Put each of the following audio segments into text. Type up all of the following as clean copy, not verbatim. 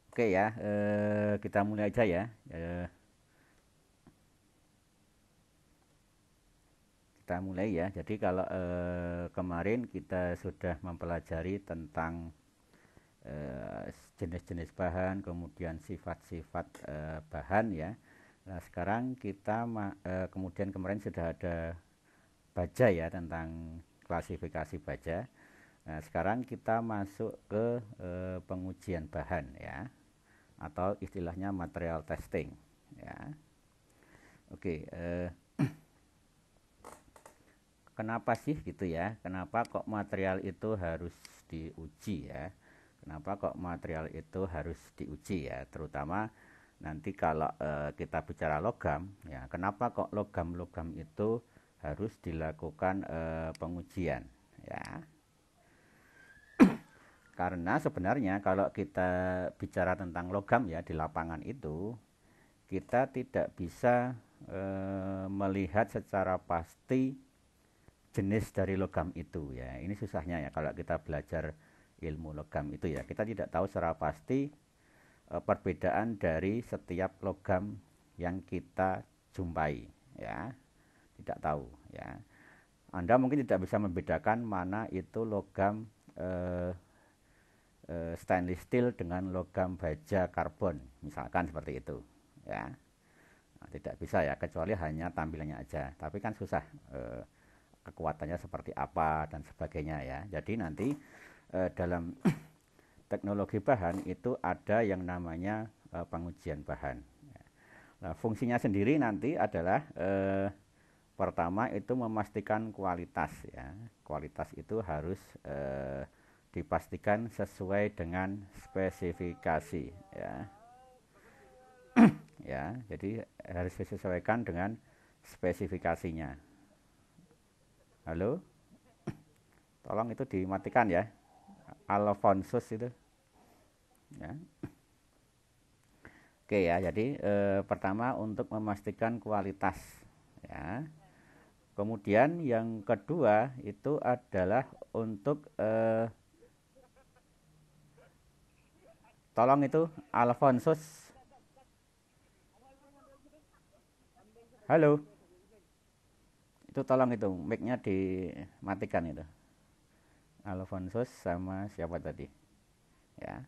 Oke ya, kita mulai aja ya. Kita mulai ya. Jadi kalau kemarin kita sudah mempelajari tentang jenis-jenis bahan, kemudian sifat-sifat bahan ya. Nah sekarang kita kemudian kemarin sudah ada baja ya, tentang klasifikasi baja. Nah sekarang kita masuk ke pengujian bahan ya, atau istilahnya material testing ya. Oke, kenapa sih gitu ya? Kenapa kok material itu harus diuji ya? Kenapa kok material itu harus diuji ya? Terutama nanti kalau kita bicara logam ya, kenapa kok logam-logam itu harus dilakukan pengujian ya? Karena sebenarnya kalau kita bicara tentang logam ya di lapangan itu, kita tidak bisa melihat secara pasti jenis dari logam itu ya. Ini susahnya ya kalau kita belajar ilmu logam itu ya. Kita tidak tahu secara pasti perbedaan dari setiap logam yang kita jumpai ya. Tidak tahu ya. Anda mungkin tidak bisa membedakan mana itu logam stainless steel dengan logam baja karbon, misalkan seperti itu ya. Nah, tidak bisa ya, kecuali hanya tampilannya aja. Tapi kan susah kekuatannya seperti apa dan sebagainya ya. Jadi nanti dalam teknologi bahan itu ada yang namanya pengujian bahan. Nah, fungsinya sendiri nanti adalah pertama itu memastikan kualitas ya. Kualitas itu harus dipastikan sesuai dengan spesifikasi ya. Ya, jadi harus disesuaikan dengan spesifikasinya. Halo? Tolong itu dimatikan ya. Alfonsus itu. Ya. Oke ya, jadi pertama untuk memastikan kualitas ya. Kemudian yang kedua itu adalah untuk tolong itu Alfonsus. Halo? Itu tolong itu mic-nya dimatikan itu. Alfonsus sama siapa tadi? Ya.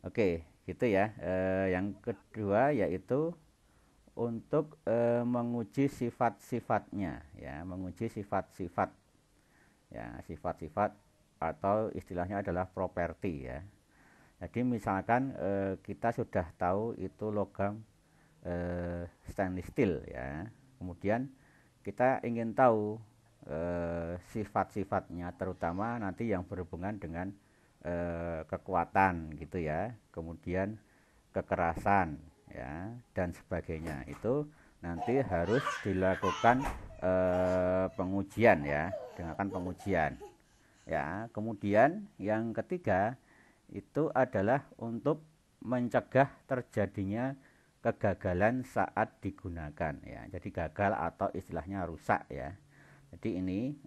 Oke, gitu ya. Yang kedua yaitu untuk menguji sifat-sifatnya ya, menguji sifat-sifat ya, sifat-sifat atau istilahnya adalah properti ya. Jadi misalkan kita sudah tahu itu logam stainless steel ya, kemudian kita ingin tahu sifat-sifatnya, terutama nanti yang berhubungan dengan kekuatan gitu ya, kemudian kekerasan ya dan sebagainya, itu nanti harus dilakukan pengujian ya, dengan pengujian ya. Kemudian yang ketiga itu adalah untuk mencegah terjadinya kegagalan saat digunakan ya. Jadi gagal atau istilahnya rusak ya. Jadi ini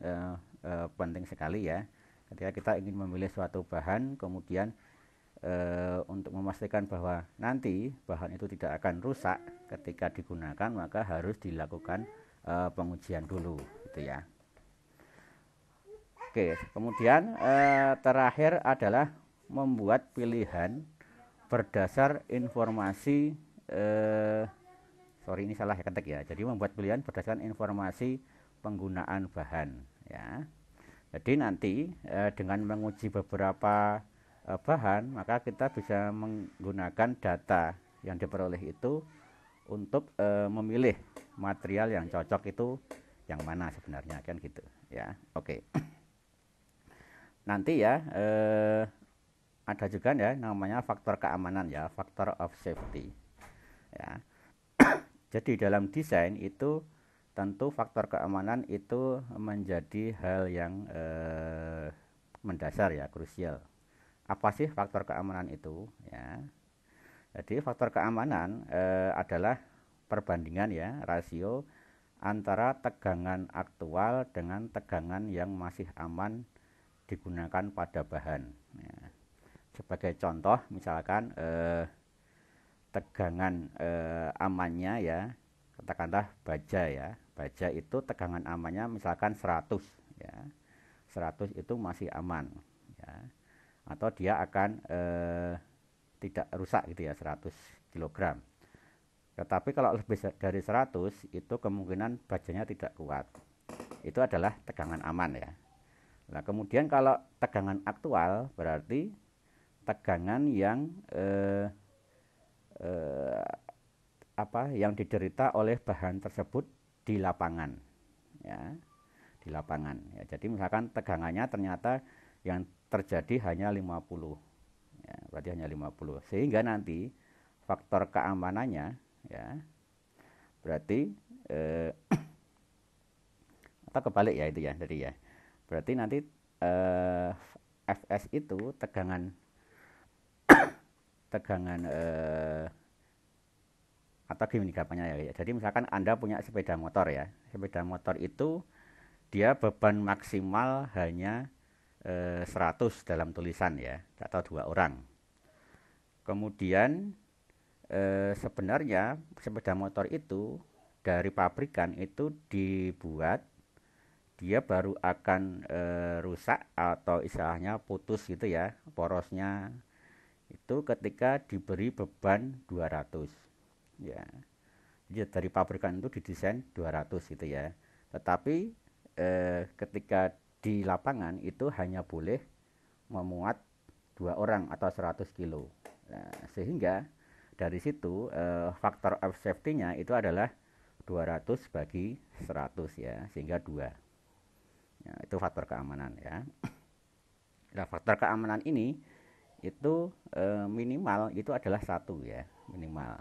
penting sekali ya. Ketika kita ingin memilih suatu bahan, kemudian untuk memastikan bahwa nanti bahan itu tidak akan rusak ketika digunakan, maka harus dilakukan pengujian dulu gitu ya. Oke, kemudian terakhir adalah membuat pilihan berdasar informasi sorry ini salah ya ketik ya. Jadi membuat pilihan berdasarkan informasi penggunaan bahan ya. Jadi nanti dengan menguji beberapa bahan, maka kita bisa menggunakan data yang diperoleh itu untuk memilih material yang cocok itu yang mana sebenarnya, kan gitu ya. Oke. Nanti ya ada juga ya namanya faktor keamanan ya, factor of safety ya. Jadi dalam desain itu tentu faktor keamanan itu menjadi hal yang mendasar ya, krusial. Apa sih faktor keamanan itu ya? Jadi faktor keamanan adalah perbandingan ya, rasio antara tegangan aktual dengan tegangan yang masih aman digunakan pada bahan. Ya. Sebagai contoh, misalkan tegangan amannya ya, katakanlah baja ya. Baja itu tegangan amannya misalkan 100 ya. 100 itu masih aman ya. Atau dia akan tidak rusak gitu ya, 100 kg. Tetapi kalau lebih dari 100 itu kemungkinan bajanya tidak kuat. Itu adalah tegangan aman ya. Nah, kemudian kalau tegangan aktual berarti tegangan yang yang diderita oleh bahan tersebut di lapangan ya, di lapangan ya. Jadi misalkan tegangannya ternyata yang terjadi hanya 50 ya, berarti hanya 50, sehingga nanti faktor keamanannya ya berarti atau kebalik ya itu ya, jadi ya berarti nanti Fs itu tegangan atau gini gampangnya ya. Jadi misalkan Anda punya sepeda motor ya. Sepeda motor itu dia beban maksimal hanya 100 dalam tulisan ya, atau 2 orang. Kemudian sebenarnya sepeda motor itu dari pabrikan itu dibuat dia baru akan rusak atau istilahnya putus gitu ya, porosnya itu ketika diberi beban 200 ya. Jadi dari pabrikan itu didesain 200 gitu ya. Tetapi ketika di lapangan itu hanya boleh memuat 2 orang atau 100 kilo. Nah, sehingga dari situ faktor of safety-nya itu adalah 200 bagi 100 ya, sehingga 2. Ya, itu faktor keamanan ya. Nah, faktor keamanan ini itu minimal itu adalah 1 ya, minimal.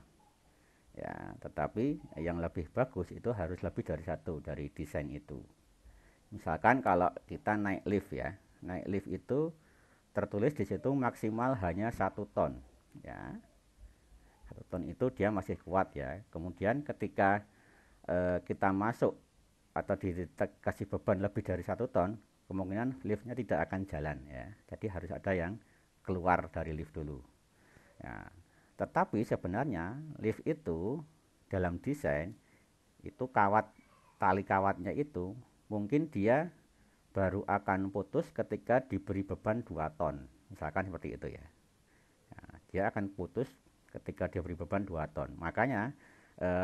Ya, tetapi yang lebih bagus itu harus lebih dari 1 dari desain itu. Misalkan kalau kita naik lift ya, naik lift itu tertulis di situ maksimal hanya 1 ton ya. 1 ton itu dia masih kuat ya. Kemudian ketika kita masuk atau dikasih beban lebih dari 1 ton, kemungkinan liftnya tidak akan jalan ya. Jadi harus ada yang keluar dari lift dulu ya. Tetapi sebenarnya lift itu dalam desain itu tali kawatnya itu mungkin dia baru akan putus ketika diberi beban 2 ton. Misalkan seperti itu ya. Nah, dia akan putus ketika diberi beban 2 ton. Makanya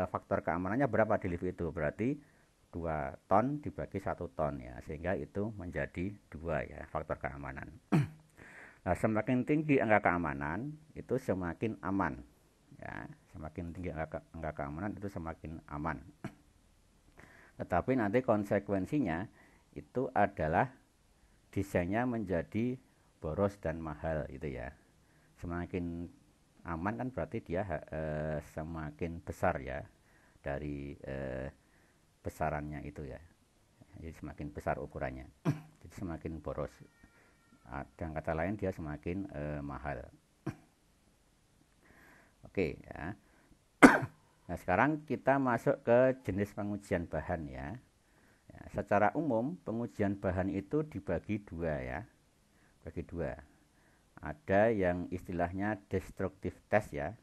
faktor keamanannya berapa di lift itu? Berarti 2 ton dibagi 1 ton ya. Sehingga itu menjadi 2 ya faktor keamanan. Nah, semakin tinggi angka keamanan itu semakin aman ya. Semakin tinggi angka keamanan itu semakin aman. Tetapi nanti konsekuensinya itu adalah desainnya menjadi boros dan mahal itu ya. Semakin aman kan berarti dia semakin besar ya dari besarannya itu ya. Jadi semakin besar ukurannya. Jadi semakin boros. Dengan kata lain dia semakin mahal. Oke ya. Nah, sekarang kita masuk ke jenis pengujian bahan ya. Ya, secara umum pengujian bahan itu dibagi 2 ya. Bagi 2. Ada yang istilahnya destructive test ya,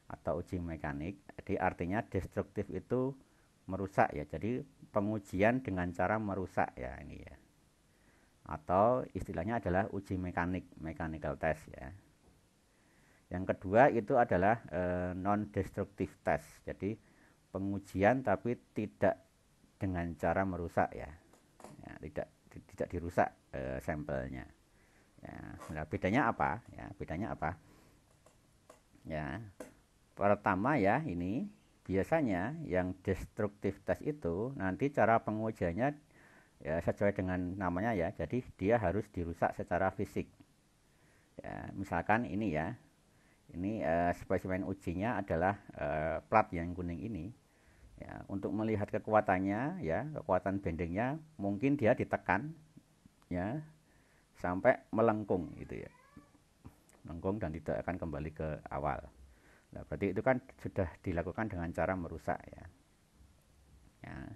atau uji mekanik. Jadi artinya destruktif itu merusak ya. Jadi pengujian dengan cara merusak ya ini ya. Atau istilahnya adalah uji mekanik, mechanical test ya. Yang kedua itu adalah non-destructive test. Jadi pengujian tapi tidak dengan cara merusak ya. Ya, tidak dirusak sampelnya. Ya, nah bedanya apa? Ya, bedanya apa? Ya, pertama ya ini biasanya yang destructive test itu nanti cara pengujiannya ya sesuai dengan namanya ya. Jadi dia harus dirusak secara fisik. Ya, misalkan ini ya. Ini spesimen ujinya adalah plat yang kuning ini. Ya, untuk melihat kekuatannya ya, kekuatan bendingnya mungkin dia ditekan ya sampai melengkung gitu ya. Melengkung dan tidak akan kembali ke awal. Nah, berarti itu kan sudah dilakukan dengan cara merusak ya. Ya.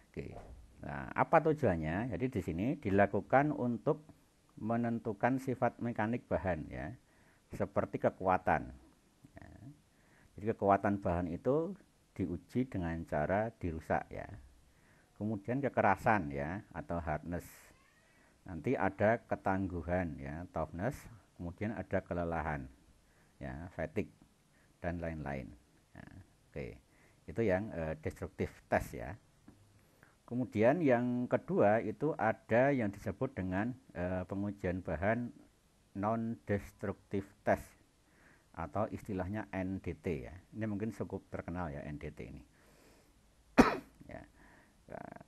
Oke. Nah, apa tujuannya? Jadi di sini dilakukan untuk menentukan sifat mekanik bahan ya, seperti kekuatan. Ya. Jadi kekuatan bahan itu diuji dengan cara dirusak ya. Kemudian kekerasan ya atau hardness. Nanti ada ketangguhan ya, toughness, kemudian ada kelelahan ya, fatigue dan lain-lain. Ya, oke. Itu yang destructive test ya. Kemudian yang kedua itu ada yang disebut dengan pengujian bahan non destructive test atau istilahnya NDT ya. Ini mungkin cukup terkenal ya NDT ini. Ya. Nah,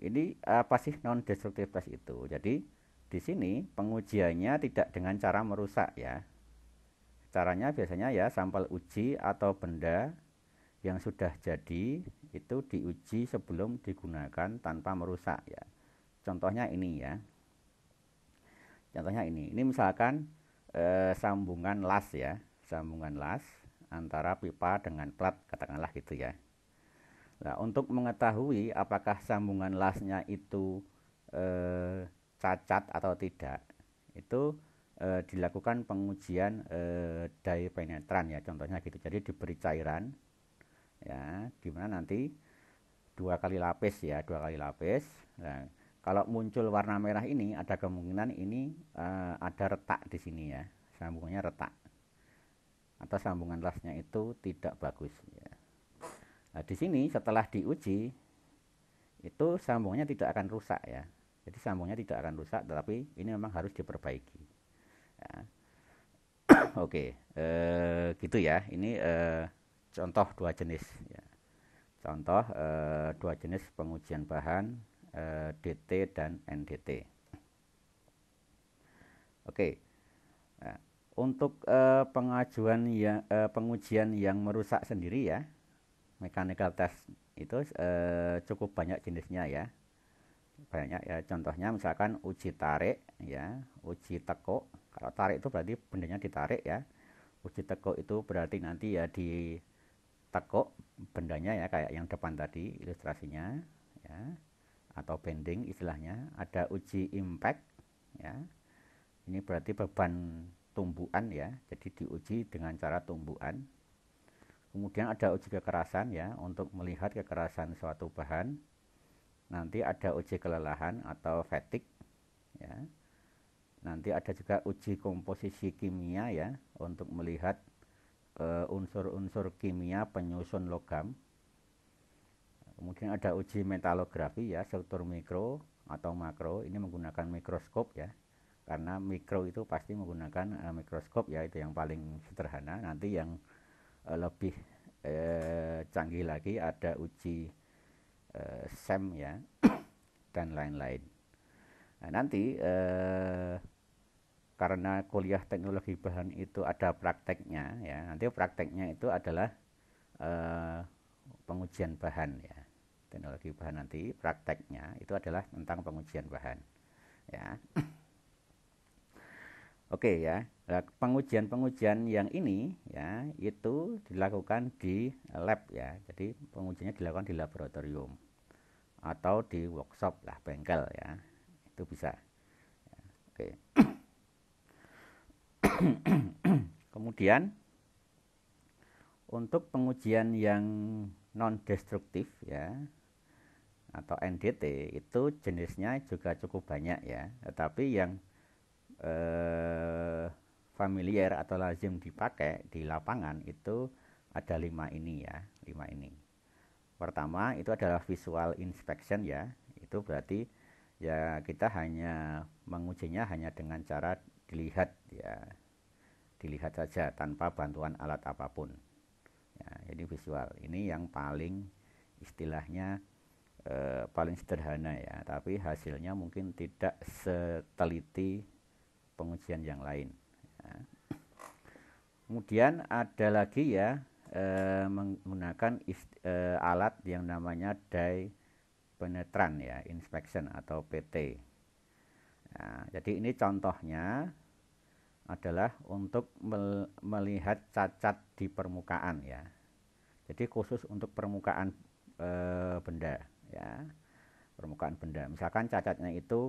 ini apa sih non destructive test itu? Jadi di sini pengujiannya tidak dengan cara merusak ya. Caranya biasanya ya sampel uji atau benda yang sudah jadi itu diuji sebelum digunakan tanpa merusak ya. Contohnya ini ya. Contohnya ini misalkan sambungan las ya, sambungan las antara pipa dengan plat katakanlah gitu ya. Nah, untuk mengetahui apakah sambungan lasnya itu cacat atau tidak, itu dilakukan pengujian dye penetran ya, contohnya gitu. Jadi diberi cairan ya, dimana nanti 2 kali lapis ya, 2 kali lapis. Nah, kalau muncul warna merah ini ada kemungkinan ini ada retak di sini ya, sambungannya retak atau sambungan lasnya itu tidak bagus ya. Nah, di sini setelah diuji itu sambungannya tidak akan rusak ya. Jadi sambungnya tidak akan rusak, tetapi ini memang harus diperbaiki. Ya. Oke, gitu ya. Ini contoh 2 jenis. Ya. Contoh 2 jenis pengujian bahan DT dan NDT. Oke. Nah, untuk pengujian yang merusak sendiri ya, mechanical test itu cukup banyak jenisnya ya, banyak ya. Contohnya misalkan uji tarik ya, uji tekuk. Kalau tarik itu berarti bendanya ditarik ya, uji tekuk itu berarti nanti ya ditekuk bendanya ya, kayak yang depan tadi ilustrasinya ya, atau bending istilahnya. Ada uji impact ya, ini berarti beban tumbukan ya, jadi diuji dengan cara tumbukan. Kemudian ada uji kekerasan ya, untuk melihat kekerasan suatu bahan. Nanti ada uji kelelahan atau fatigue ya. Nanti ada juga uji komposisi kimia ya, untuk melihat unsur-unsur kimia penyusun logam. Kemudian ada uji metalografi ya, struktur mikro atau makro. Ini menggunakan mikroskop ya, karena mikro itu pasti menggunakan mikroskop ya, itu yang paling sederhana. Nanti yang lebih canggih lagi ada uji SEM ya, dan lain-lain. Nah, nanti karena kuliah teknologi bahan itu ada prakteknya ya, nanti prakteknya itu adalah pengujian bahan ya. Teknologi bahan nanti prakteknya itu adalah tentang pengujian bahan ya. Oke ya, nah, pengujian-pengujian yang ini ya itu dilakukan di lab ya. Jadi pengujiannya dilakukan di laboratorium atau di workshop lah, bengkel ya, itu bisa ya. Oke. Kemudian untuk pengujian yang non destruktif ya atau NDT itu jenisnya juga cukup banyak ya, tetapi yang familiar atau lazim dipakai di lapangan itu ada 5 ini ya, 5 ini. Pertama itu adalah visual inspection ya, itu berarti ya kita hanya mengujinya hanya dengan cara dilihat ya, dilihat saja tanpa bantuan alat apapun ya. Jadi visual ini yang paling istilahnya paling sederhana ya, tapi hasilnya mungkin tidak seteliti pengujian yang lain ya. Kemudian ada lagi ya menggunakan alat yang namanya dye penetran ya, inspection atau PT. Nah, jadi ini contohnya adalah untuk melihat cacat di permukaan ya. Jadi khusus untuk permukaan benda ya, permukaan benda. Misalkan cacatnya itu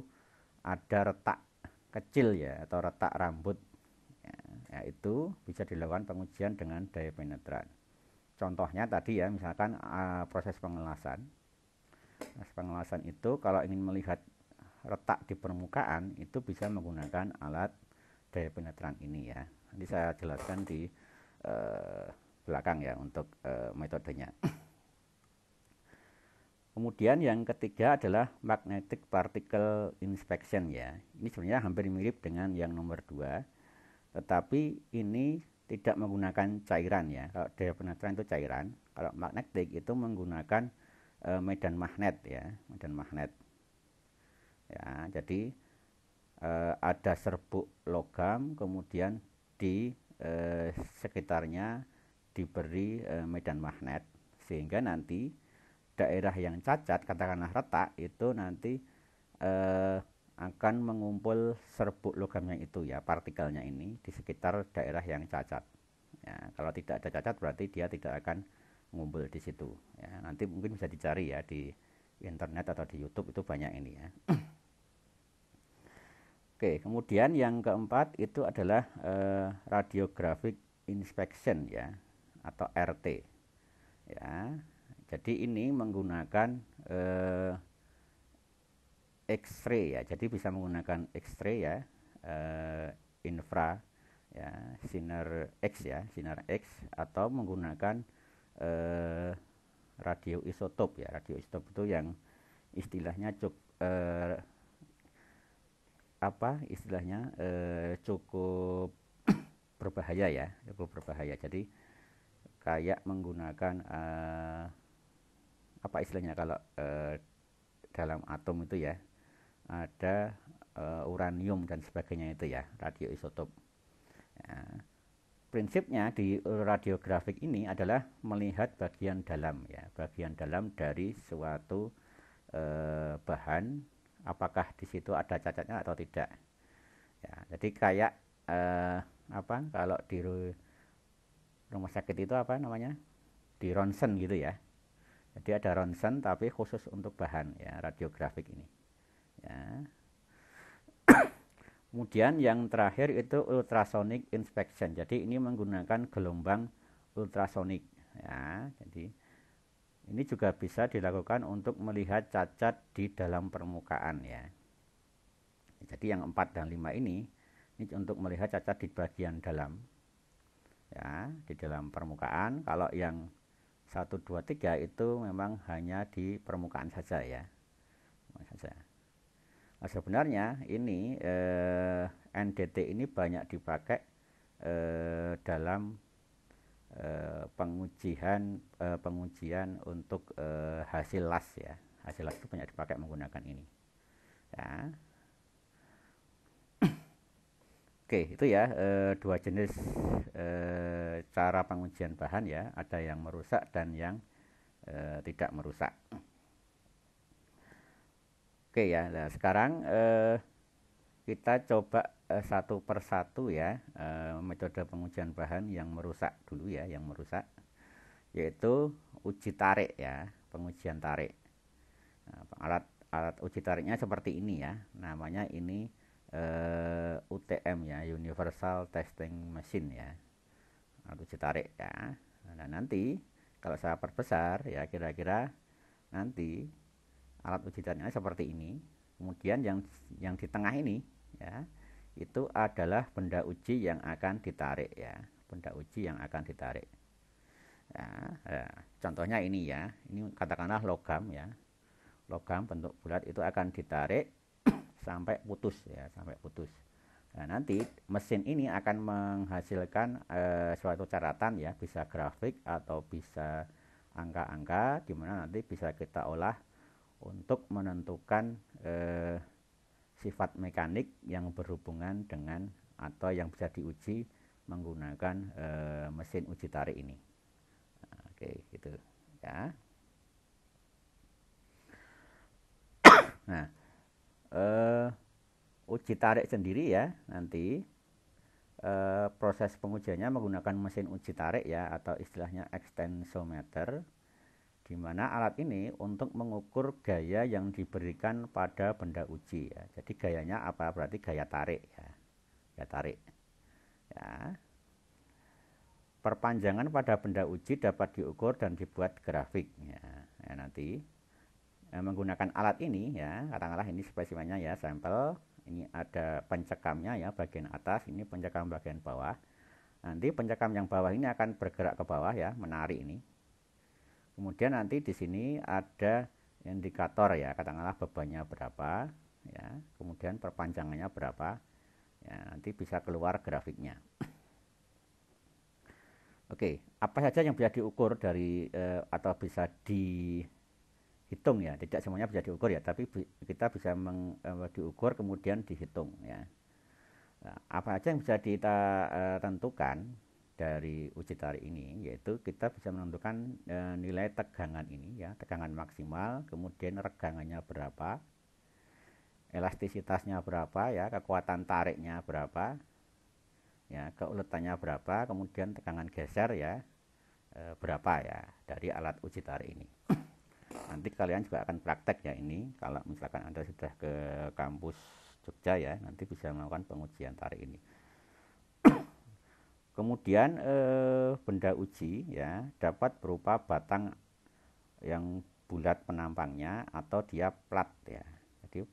ada retak kecil ya atau retak rambut ya, itu bisa dilakukan pengujian dengan daya penetran. Contohnya tadi ya, misalkan proses pengelasan. Pengelasan itu kalau ingin melihat retak di permukaan itu bisa menggunakan alat daya penetran ini ya. Nanti saya jelaskan di belakang ya untuk metodenya. Kemudian yang ketiga adalah magnetic particle inspection ya. Ini sebenarnya hampir mirip dengan yang nomor 2, tetapi ini tidak menggunakan cairan ya. Kalau daya penetran itu cairan, kalau magnetik itu menggunakan medan magnet ya, medan magnet. Ya, jadi ada serbuk logam, kemudian di sekitarnya diberi medan magnet, sehingga nanti daerah yang cacat, katakanlah retak, itu nanti akan mengumpul serbuk logamnya itu ya, partikelnya ini di sekitar daerah yang cacat. Ya, kalau tidak ada cacat berarti dia tidak akan mengumpul di situ. Ya, nanti mungkin bisa dicari ya di internet atau di YouTube, itu banyak ini ya. Oke, kemudian yang keempat itu adalah radiographic inspection ya, atau RT. Ya, jadi ini menggunakan X-ray ya, jadi bisa menggunakan X-ray ya, infra ya, sinar X ya, sinar X, atau menggunakan radioisotop ya. Radioisotop itu yang istilahnya cukup berbahaya ya, cukup berbahaya. Jadi kayak menggunakan apa istilahnya kalau dalam atom itu ya ada uranium dan sebagainya itu ya, radioisotop. Ya, prinsipnya di radiografik ini adalah melihat bagian dalam ya, bagian dalam dari suatu bahan, apakah di situ ada cacatnya atau tidak. Ya, jadi kayak kalau di rumah sakit itu apa namanya, di ronsen gitu ya. Jadi ada ronsen tapi khusus untuk bahan ya, radiografik ini. Ya. Kemudian yang terakhir itu ultrasonic inspection. Jadi ini menggunakan gelombang ultrasonik ya. Jadi ini juga bisa dilakukan untuk melihat cacat di dalam permukaan ya. Jadi yang 4 dan 5 ini untuk melihat cacat di bagian dalam ya, di dalam permukaan. Kalau yang 1, 2, 3 itu memang hanya di permukaan saja ya. Nah, sebenarnya ini NDT ini banyak dipakai dalam pengujian untuk hasil las ya. Hasil las itu banyak dipakai menggunakan ini. Ya. Oke, itu ya dua jenis cara pengujian bahan ya. Ada yang merusak dan yang tidak merusak. Oke ya, nah sekarang kita coba satu persatu ya metode pengujian bahan yang merusak dulu ya, yang merusak, yaitu uji tarik ya, pengujian tarik. Nah, alat uji tariknya seperti ini ya, namanya ini UTM ya, Universal Testing Machine ya, alat uji tarik ya. Nah, nanti kalau saya perbesar ya, kira-kira nanti alat uji tariknya seperti ini. Kemudian yang di tengah ini ya, itu adalah benda uji yang akan ditarik ya, benda uji yang akan ditarik. Ya, contohnya ini ya, ini katakanlah logam ya, logam bentuk bulat itu akan ditarik sampai putus ya, sampai putus. Nah, nanti mesin ini akan menghasilkan suatu catatan ya, bisa grafik atau bisa angka-angka, di mana nanti bisa kita olah untuk menentukan sifat mekanik yang berhubungan dengan atau yang bisa diuji menggunakan mesin uji tarik ini. Nah, oke, gitu ya. Nah, uji tarik sendiri ya, nanti proses pengujiannya menggunakan mesin uji tarik ya, atau istilahnya extensometer. di mana alat ini untuk mengukur gaya yang diberikan pada benda uji ya. Jadi gayanya apa? Berarti gaya tarik ya. Gaya tarik. Ya. Perpanjangan pada benda uji dapat diukur dan dibuat grafik ya. Ya, nanti menggunakan alat ini ya, katakanlah ini spesimennya ya, sampel. Ini ada pencekamnya ya, bagian atas, ini pencekam bagian bawah. Nanti pencekam yang bawah ini akan bergerak ke bawah ya, menarik ini. Kemudian nanti di sini ada indikator ya, katakanlah bebannya berapa ya, kemudian perpanjangannya berapa ya, nanti bisa keluar grafiknya. Oke, apa saja yang bisa diukur dari atau bisa dihitung ya, tidak semuanya bisa diukur ya, tapi kita bisa diukur kemudian dihitung ya. Nah, apa saja yang bisa kita tentukan dari uji tarik ini, yaitu kita bisa menentukan nilai tegangan ini ya, tegangan maksimal, kemudian regangannya berapa, elastisitasnya berapa ya, kekuatan tariknya berapa ya, keuletannya berapa, kemudian tegangan geser ya berapa ya dari alat uji tarik ini. Nanti kalian juga akan praktek ya ini, kalau misalkan Anda sudah ke kampus Jogja ya, nanti bisa melakukan pengujian tarik ini. Kemudian benda uji ya dapat berupa batang yang bulat penampangnya atau dia plat ya. Jadi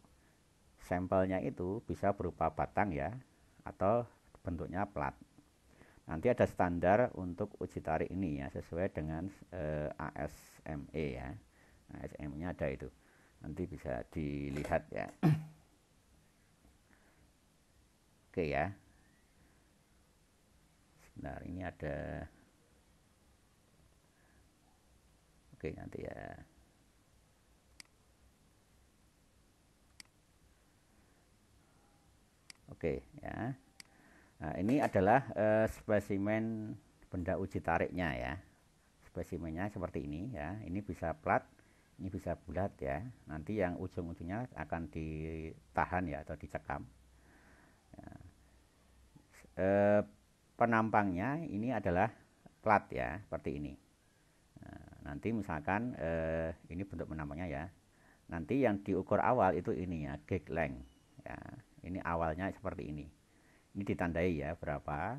sampelnya itu bisa berupa batang ya atau bentuknya plat. Nanti ada standar untuk uji tarik ini ya, sesuai dengan ASME ya. ASME-nya ada itu. Nanti bisa dilihat ya. Oke ya. Nah, ini ada. Oke, nanti ya. Oke, ya. Nah, ini adalah spesimen benda uji tariknya ya. Spesimennya seperti ini ya. Ini bisa plat, ini bisa bulat ya. Nanti yang ujung-ujungnya akan ditahan ya atau dicekam. Ya. Penampangnya ini adalah plat ya, seperti ini. Nah, nanti misalkan ini bentuk penampangnya ya. Nanti yang diukur awal itu ini ya, gauge length ya. Ini awalnya seperti ini. Ini ditandai ya berapa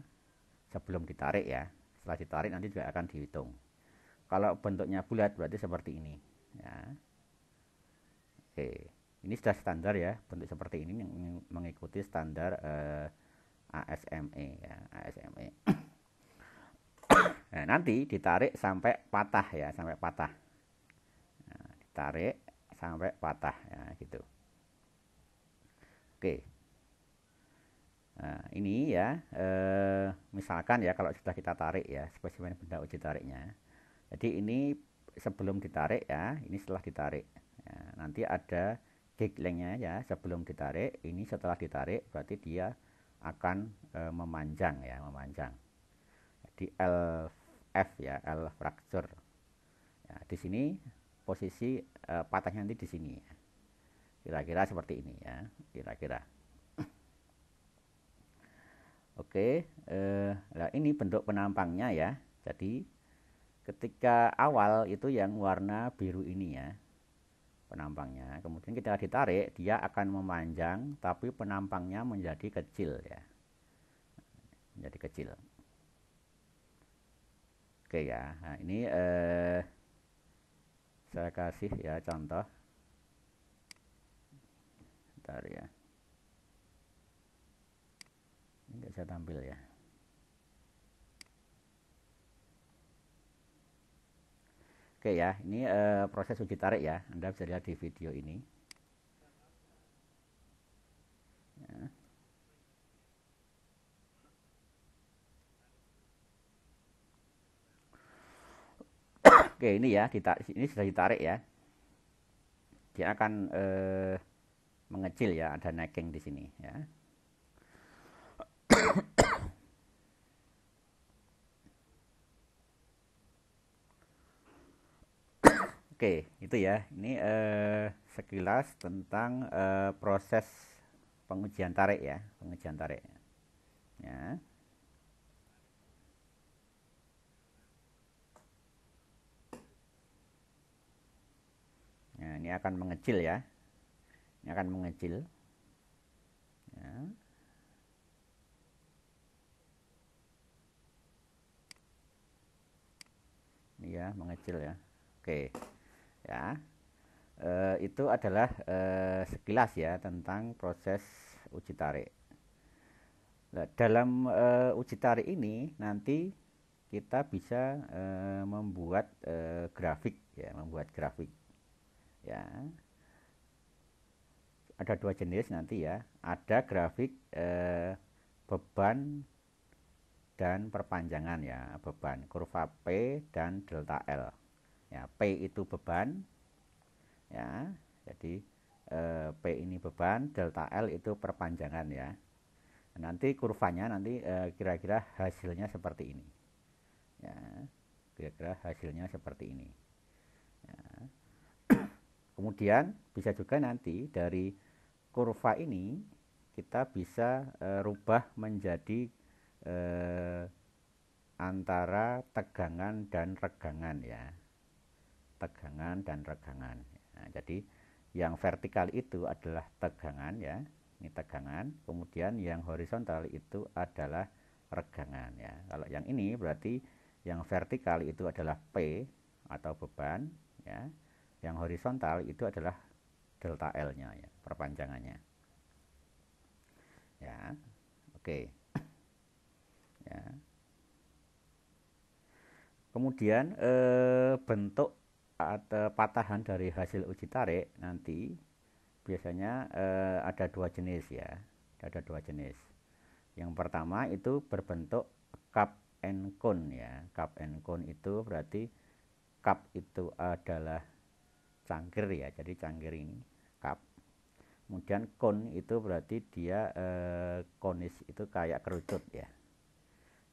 sebelum ditarik ya. Setelah ditarik nanti juga akan dihitung. Kalau bentuknya bulat berarti seperti ini ya. Oke, ini sudah standar ya, bentuk seperti ini yang mengikuti standar ASME ya, ASME. Nah, nanti ditarik sampai patah ya, sampai patah. Nah, ditarik sampai patah ya, gitu. Oke. Nah, ini ya, misalkan ya kalau sudah kita tarik ya, spesimen benda uji tariknya. Jadi ini sebelum ditarik ya, ini setelah ditarik. Ya, nanti ada gauge length-nya ya, sebelum ditarik, ini setelah ditarik berarti dia akan memanjang ya, memanjang. Jadi LF ya, L fracture. Ya, di sini posisi patahnya nanti di sini. Kira-kira seperti ini ya, kira-kira. Oke, nah ini bentuk penampangnya ya. Jadi ketika awal itu yang warna biru ini ya, penampangnya. Kemudian kita ditarik, dia akan memanjang, tapi penampangnya menjadi kecil ya, menjadi kecil. Oke ya, nah ini saya kasih ya contoh. Bentar ya. Ini nggak saya tampil ya. Oke ya, ini proses uji tarik ya. Anda bisa lihat di video ini. Ya. Oke, ini ya, ini sudah ditarik ya. Dia akan mengecil ya, ada necking di sini ya. Oke, itu ya. Ini sekilas tentang proses pengujian tarik ya, pengujian tarik. Ya. ini akan mengecil ya. Ini akan mengecil. Ya. Ini ya, mengecil ya. Oke. Ya. Itu adalah sekilas ya tentang proses uji tarik. Nah, dalam uji tarik ini nanti kita bisa membuat grafik ya, membuat grafik. Ya. Ada dua jenis nanti ya. Ada grafik beban dan perpanjangan ya, beban kurva P dan delta L. Ya, P itu beban ya. Jadi P ini beban, delta L itu perpanjangan ya. Nanti kurvanya nanti kira-kira hasilnya seperti ini. Ya, kira-kira hasilnya seperti ini. Ya. Kemudian bisa juga nanti dari kurva ini kita bisa rubah menjadi antara tegangan dan regangan ya, tegangan dan regangan. Nah, jadi yang vertikal itu adalah tegangan ya, ini tegangan. Kemudian yang horizontal itu adalah regangan ya. Kalau yang ini berarti yang vertikal itu adalah P atau beban ya, yang horizontal itu adalah delta L-nya ya, perpanjangannya. Ya, oke. Ya. Kemudian bentuk atau patahan dari hasil uji tarik nanti biasanya ada dua jenis ya, ada dua jenis. Yang pertama itu berbentuk cup and cone ya. Cup and cone itu berarti cup itu adalah cangkir ya, jadi cangkir ini cup. Kemudian cone itu berarti dia konis, itu kayak kerucut ya.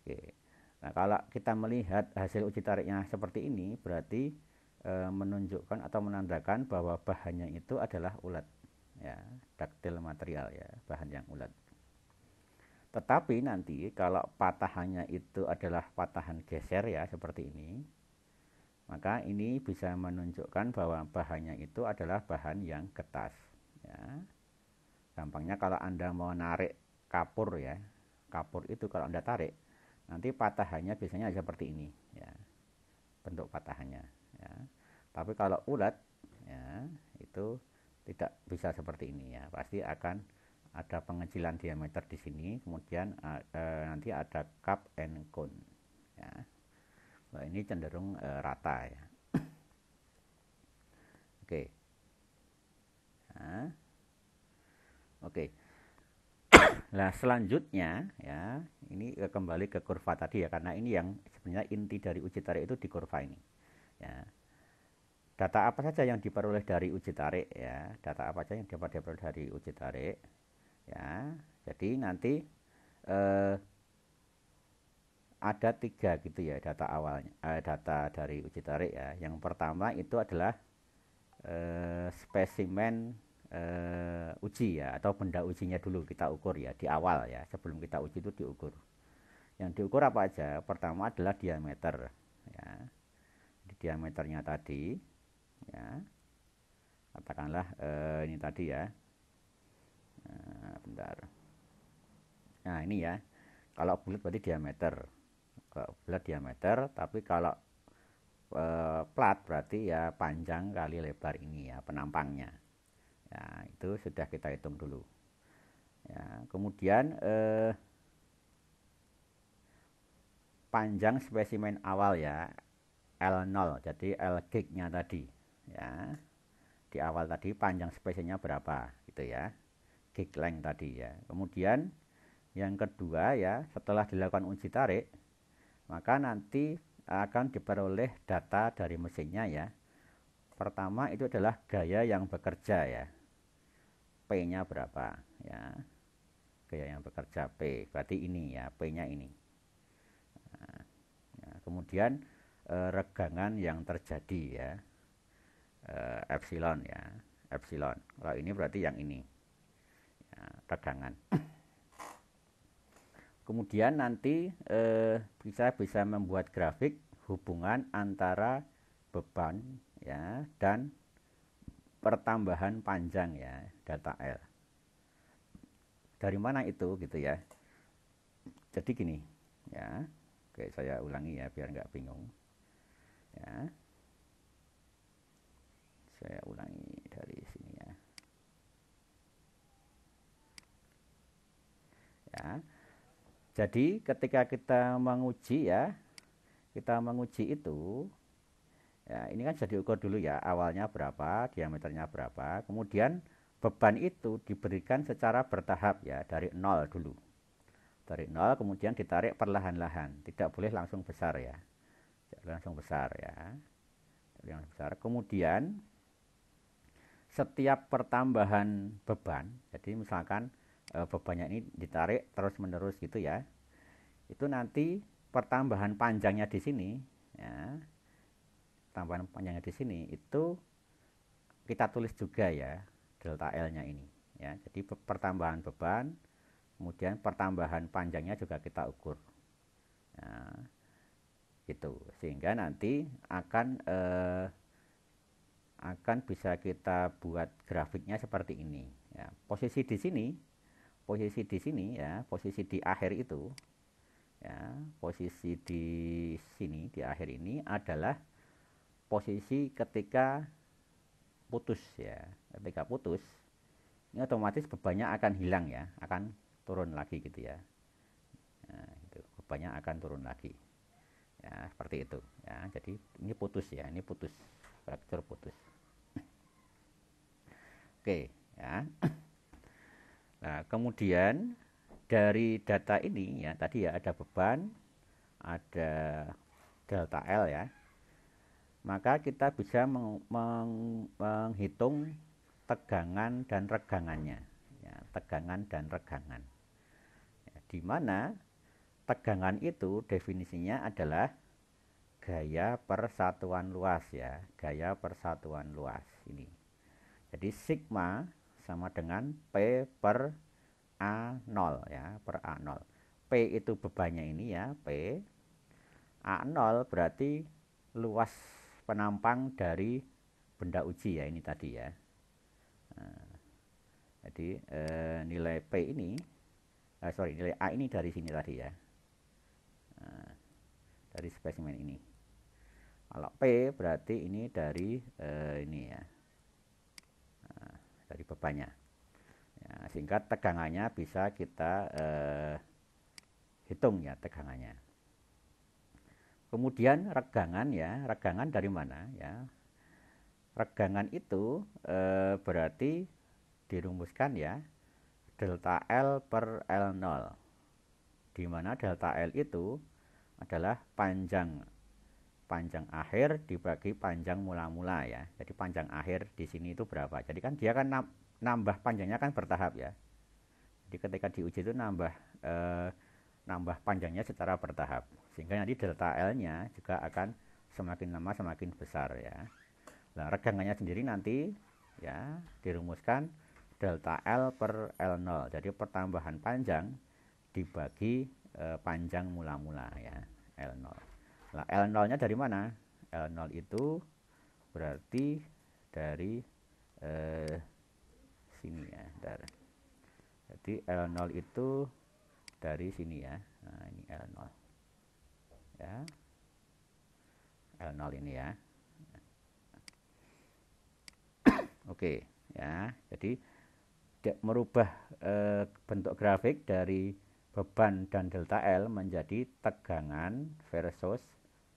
Oke. Nah, kalau kita melihat hasil uji tariknya seperti ini, berarti menunjukkan atau menandakan bahwa bahannya itu adalah ulet, ya, ductile material ya, bahan yang ulet. Tetapi nanti kalau patahannya itu adalah patahan geser ya, seperti ini, maka ini bisa menunjukkan bahwa bahannya itu adalah bahan yang getas. Ya. Gampangnya kalau Anda mau narik kapur ya, kapur itu kalau Anda tarik, nanti patahannya biasanya seperti ini ya, bentuk patahannya ya. Tapi kalau ulet ya, itu tidak bisa seperti ini ya, pasti akan ada pengecilan diameter di sini, kemudian nanti ada cup and cone ya. Nah, ini cenderung rata ya. Oke. Nah, oke. Nah, selanjutnya ya, ini kembali ke kurva tadi ya, karena ini yang sebenarnya inti dari uji tarik itu di kurva ini. Ya. Data apa saja yang diperoleh dari uji tarik ya? Data apa saja yang dapat diperoleh dari uji tarik? Ya, jadi nanti ada tiga gitu ya data awalnya, data dari uji tarik ya. Yang pertama itu adalah spesimen uji ya, atau benda ujinya dulu kita ukur ya di awal ya, sebelum kita uji itu diukur. Yang diukur apa aja? Pertama adalah diameter ya, di diameternya tadi ya, katakanlah ini tadi ya, bentar. Nah ini ya, kalau bulat berarti diameter, kalau bulat diameter, tapi kalau plat berarti ya panjang kali lebar ini ya, penampangnya ya, itu sudah kita hitung dulu ya. Kemudian panjang spesimen awal ya, L0, jadi L gig-nya tadi ya, di awal tadi panjang spesimennya berapa gitu ya, gig length tadi ya. Kemudian yang kedua ya, setelah dilakukan uji tarik, maka nanti akan diperoleh data dari mesinnya ya. Pertama itu adalah gaya yang bekerja ya, P-nya berapa ya, gaya yang bekerja P, berarti ini ya, P-nya ini. Nah, ya, kemudian regangan yang terjadi ya, epsilon ya, epsilon. Kalau ini berarti yang ini ya, regangan. Kemudian nanti bisa membuat grafik hubungan antara beban ya dan pertambahan panjang ya, data L. Dari mana itu gitu ya. Jadi gini ya. Oke, saya ulangi ya biar nggak bingung. Ya. Saya ulangi dari sini ya. Ya. Jadi ketika kita menguji ya, kita menguji itu ya, ini kan sudah diukur dulu ya, awalnya berapa, diameternya berapa, kemudian beban itu diberikan secara bertahap ya, dari nol dulu. Dari nol kemudian ditarik perlahan-lahan, tidak boleh langsung besar ya. Tidak boleh langsung besar ya. Yang besar. Kemudian setiap pertambahan beban, jadi misalkan bebannya ini ditarik terus-menerus gitu ya. Itu nanti pertambahan panjangnya di sini ya. Tambahan panjangnya di sini itu kita tulis juga ya, delta L-nya ini ya. Jadi pertambahan beban, kemudian pertambahan panjangnya juga kita ukur. Nah, gitu. Sehingga nanti akan bisa kita buat grafiknya seperti ini ya. Posisi di sini ya, posisi di akhir itu ya, posisi di sini di akhir ini adalah posisi ketika putus ya. Ketika putus ini otomatis bebannya akan hilang ya, akan turun lagi gitu ya. Nah, itu bebannya akan turun lagi ya, seperti itu ya. Jadi ini putus ya, ini putus, fraktur putus. Oke ya. Nah, kemudian dari data ini ya, tadi ya ada beban, ada delta L ya, maka kita bisa menghitung tegangan dan regangannya ya, tegangan dan regangan ya, di mana tegangan itu definisinya adalah gaya persatuan luas ya, gaya persatuan luas ini. Jadi sigma sama dengan P per A0 ya, per A0. P itu bebannya ini ya, P. A0 berarti luas penampang dari benda uji ya, ini tadi ya. Nah, jadi nilai P ini, nilai A ini dari sini tadi ya. Nah, dari spesimen ini. Kalau P berarti ini dari ini ya. Nah, dari bebannya. Ya, sehingga tegangannya bisa kita hitung ya, tegangannya. Kemudian regangan ya, regangan dari mana ya? Regangan itu berarti dirumuskan ya, delta L per L0, di mana delta L itu adalah panjang akhir dibagi panjang mula-mula ya. Jadi panjang akhir di sini itu berapa? Jadi kan dia kan nambah panjangnya kan bertahap ya. Jadi ketika diuji itu nambah panjangnya secara bertahap, sehingga nanti delta L-nya juga akan semakin lama semakin besar ya. Nah, regangannya sendiri nanti ya dirumuskan delta L per L0. Jadi pertambahan panjang dibagi panjang mula-mula ya, L0. Nah, L0-nya dari mana? L0 itu berarti dari sini ya. Jadi L0 itu dari sini ya. Nah, ini L0. Ya. L0 ini ya. Oke, ya. Jadi merubah bentuk grafik dari beban dan delta L menjadi tegangan versus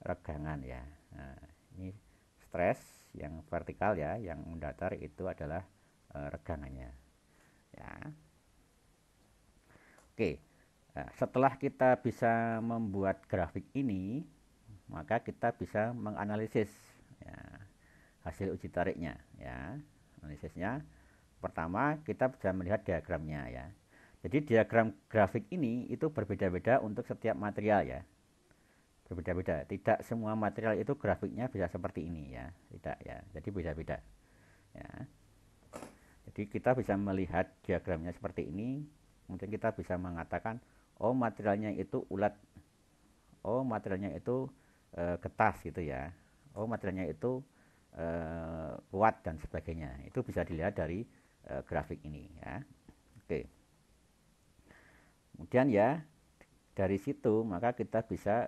regangan ya. Nah, ini stres yang vertikal ya, yang mendatar itu adalah regangannya. Ya. Oke. Nah, setelah kita bisa membuat grafik ini, maka kita bisa menganalisis ya, hasil uji tariknya ya. Analisisnya pertama kita bisa melihat diagramnya ya. Jadi diagram grafik ini itu berbeda-beda untuk setiap material ya. Berbeda-beda. Tidak semua material itu grafiknya bisa seperti ini ya. Tidak ya. Jadi beda-beda. Ya. Jadi kita bisa melihat diagramnya seperti ini, kemudian kita bisa mengatakan oh materialnya itu ulat, oh materialnya itu getas gitu ya, oh materialnya itu kuat dan sebagainya. Itu bisa dilihat dari grafik ini ya. Oke. Kemudian ya dari situ maka kita bisa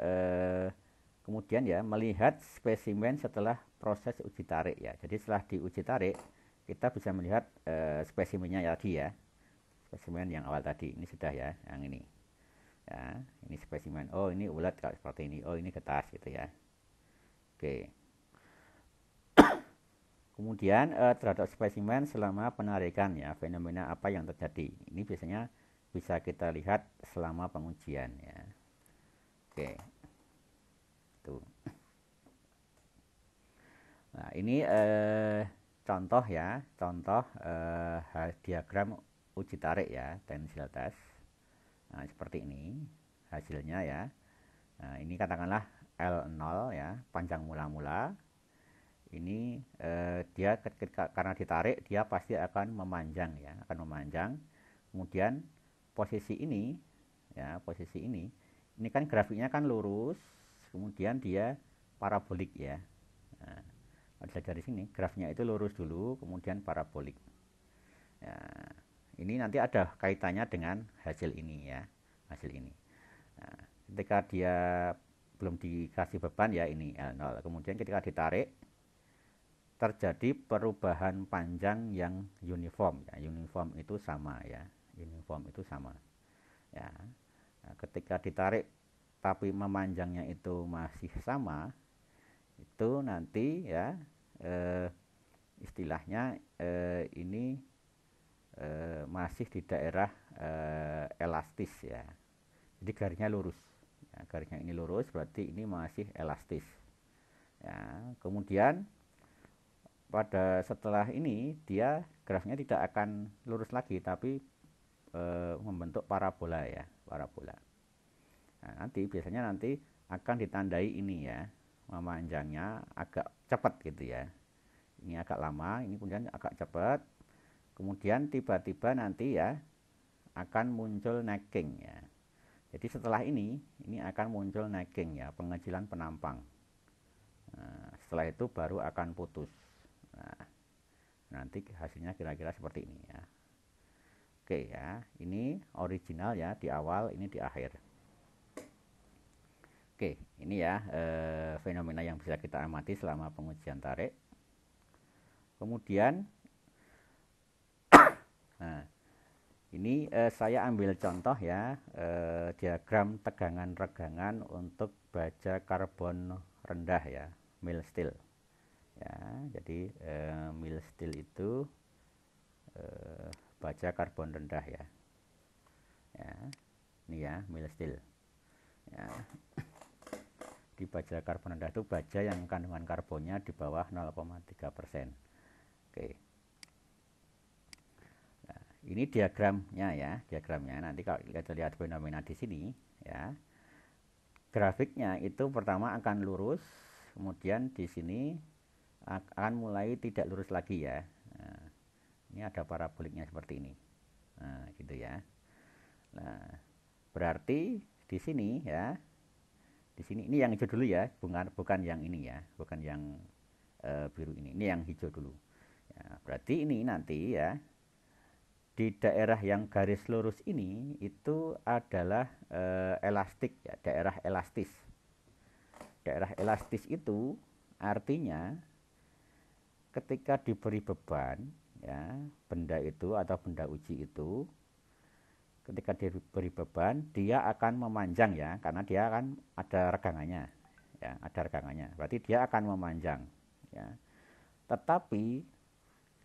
kemudian ya melihat spesimen setelah proses uji tarik ya. Jadi setelah diuji tarik kita bisa melihat spesimennya tadi ya. Spesimen yang awal tadi ini sudah ya, yang ini. Ya, ini spesimen. Oh, ini ulat kalau seperti ini. Oh, ini getas gitu ya. Oke. Kemudian terhadap spesimen selama penarikan ya, fenomena apa yang terjadi. Ini biasanya bisa kita lihat selama pengujian ya. Oke. Tuh. Nah, ini contoh ya, contoh diagram uji tarik ya, tensile test. Nah, seperti ini hasilnya ya. Nah, ini katakanlah L0 ya, panjang mula-mula. Ini dia karena ditarik dia pasti akan memanjang ya, akan memanjang. Kemudian posisi ini ya, posisi ini kan grafiknya kan lurus, kemudian dia parabolik ya. Nah, bisa dari sini grafiknya itu lurus dulu, kemudian parabolik. Ya, ini nanti ada kaitannya dengan hasil ini ya, hasil ini. Nah, ketika dia belum dikasih beban ya ini L0, kemudian ketika ditarik terjadi perubahan panjang yang uniform ya, uniform itu sama ya, uniform itu sama ya. Nah, ketika ditarik tapi memanjangnya itu masih sama, itu nanti ya istilahnya ini masih di daerah elastis ya. Jadi garisnya lurus ya, garisnya ini lurus berarti ini masih elastis ya. Kemudian pada setelah ini dia grafiknya tidak akan lurus lagi tapi membentuk parabola ya, parabola. Nah, nanti biasanya nanti akan ditandai ini ya, memanjangnya agak cepat gitu ya. Ini agak lama, ini kemudian agak cepat. Kemudian tiba-tiba nanti ya akan muncul necking ya. Jadi setelah ini akan muncul necking ya, pengecilan penampang. Nah, setelah itu baru akan putus. Nah, nanti hasilnya kira-kira seperti ini ya. Oke ya, ini original ya di awal, ini di akhir. Oke, ini ya fenomena yang bisa kita amati selama pengujian tarik. Kemudian, nah ini saya ambil contoh ya diagram tegangan-regangan untuk baja karbon rendah ya, mild steel. Ya, jadi mild steel itu baja karbon rendah ya. Ya, ini ya mild steel. Ya. Di baja karbon rendah itu baja yang kandungan karbonnya di bawah 0,3%. Oke. Nah, ini diagramnya ya, diagramnya. Nanti kalau kita lihat fenomena di sini ya. Grafiknya itu pertama akan lurus, kemudian di sini akan mulai tidak lurus lagi ya. Nah, ini ada paraboliknya seperti ini. Nah, gitu ya. Nah, berarti di sini ya. Di sini ini yang hijau dulu ya, bukan yang ini ya, bukan yang biru ini. Ini yang hijau dulu. Ya, berarti ini nanti ya di daerah yang garis lurus ini itu adalah elastik ya, daerah elastis. Daerah elastis itu artinya ketika diberi beban ya, benda itu atau benda uji itu ketika diberi beban dia akan memanjang ya, karena dia akan ada regangannya ya, ada regangannya, berarti dia akan memanjang ya. Tetapi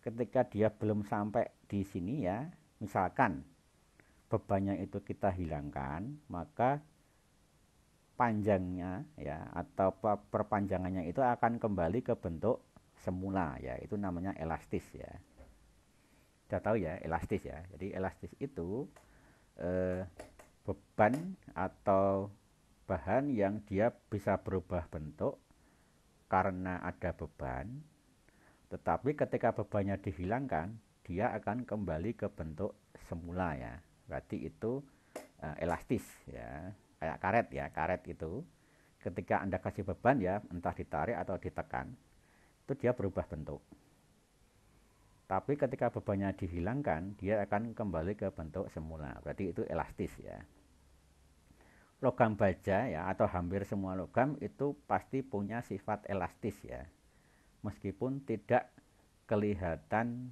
ketika dia belum sampai di sini ya, misalkan bebannya itu kita hilangkan, maka panjangnya ya atau perpanjangannya itu akan kembali ke bentuk semula ya, itu namanya elastis ya. Sudah tahu ya elastis ya. Jadi elastis itu beban atau bahan yang dia bisa berubah bentuk karena ada beban, tetapi ketika bebannya dihilangkan dia akan kembali ke bentuk semula ya. Berarti itu elastis ya, kayak karet ya. Karet itu ketika Anda kasih beban ya, entah ditarik atau ditekan, itu dia berubah bentuk. Tapi ketika bebannya dihilangkan, dia akan kembali ke bentuk semula. Berarti itu elastis ya. Logam baja ya, atau hampir semua logam itu pasti punya sifat elastis ya. Meskipun tidak kelihatan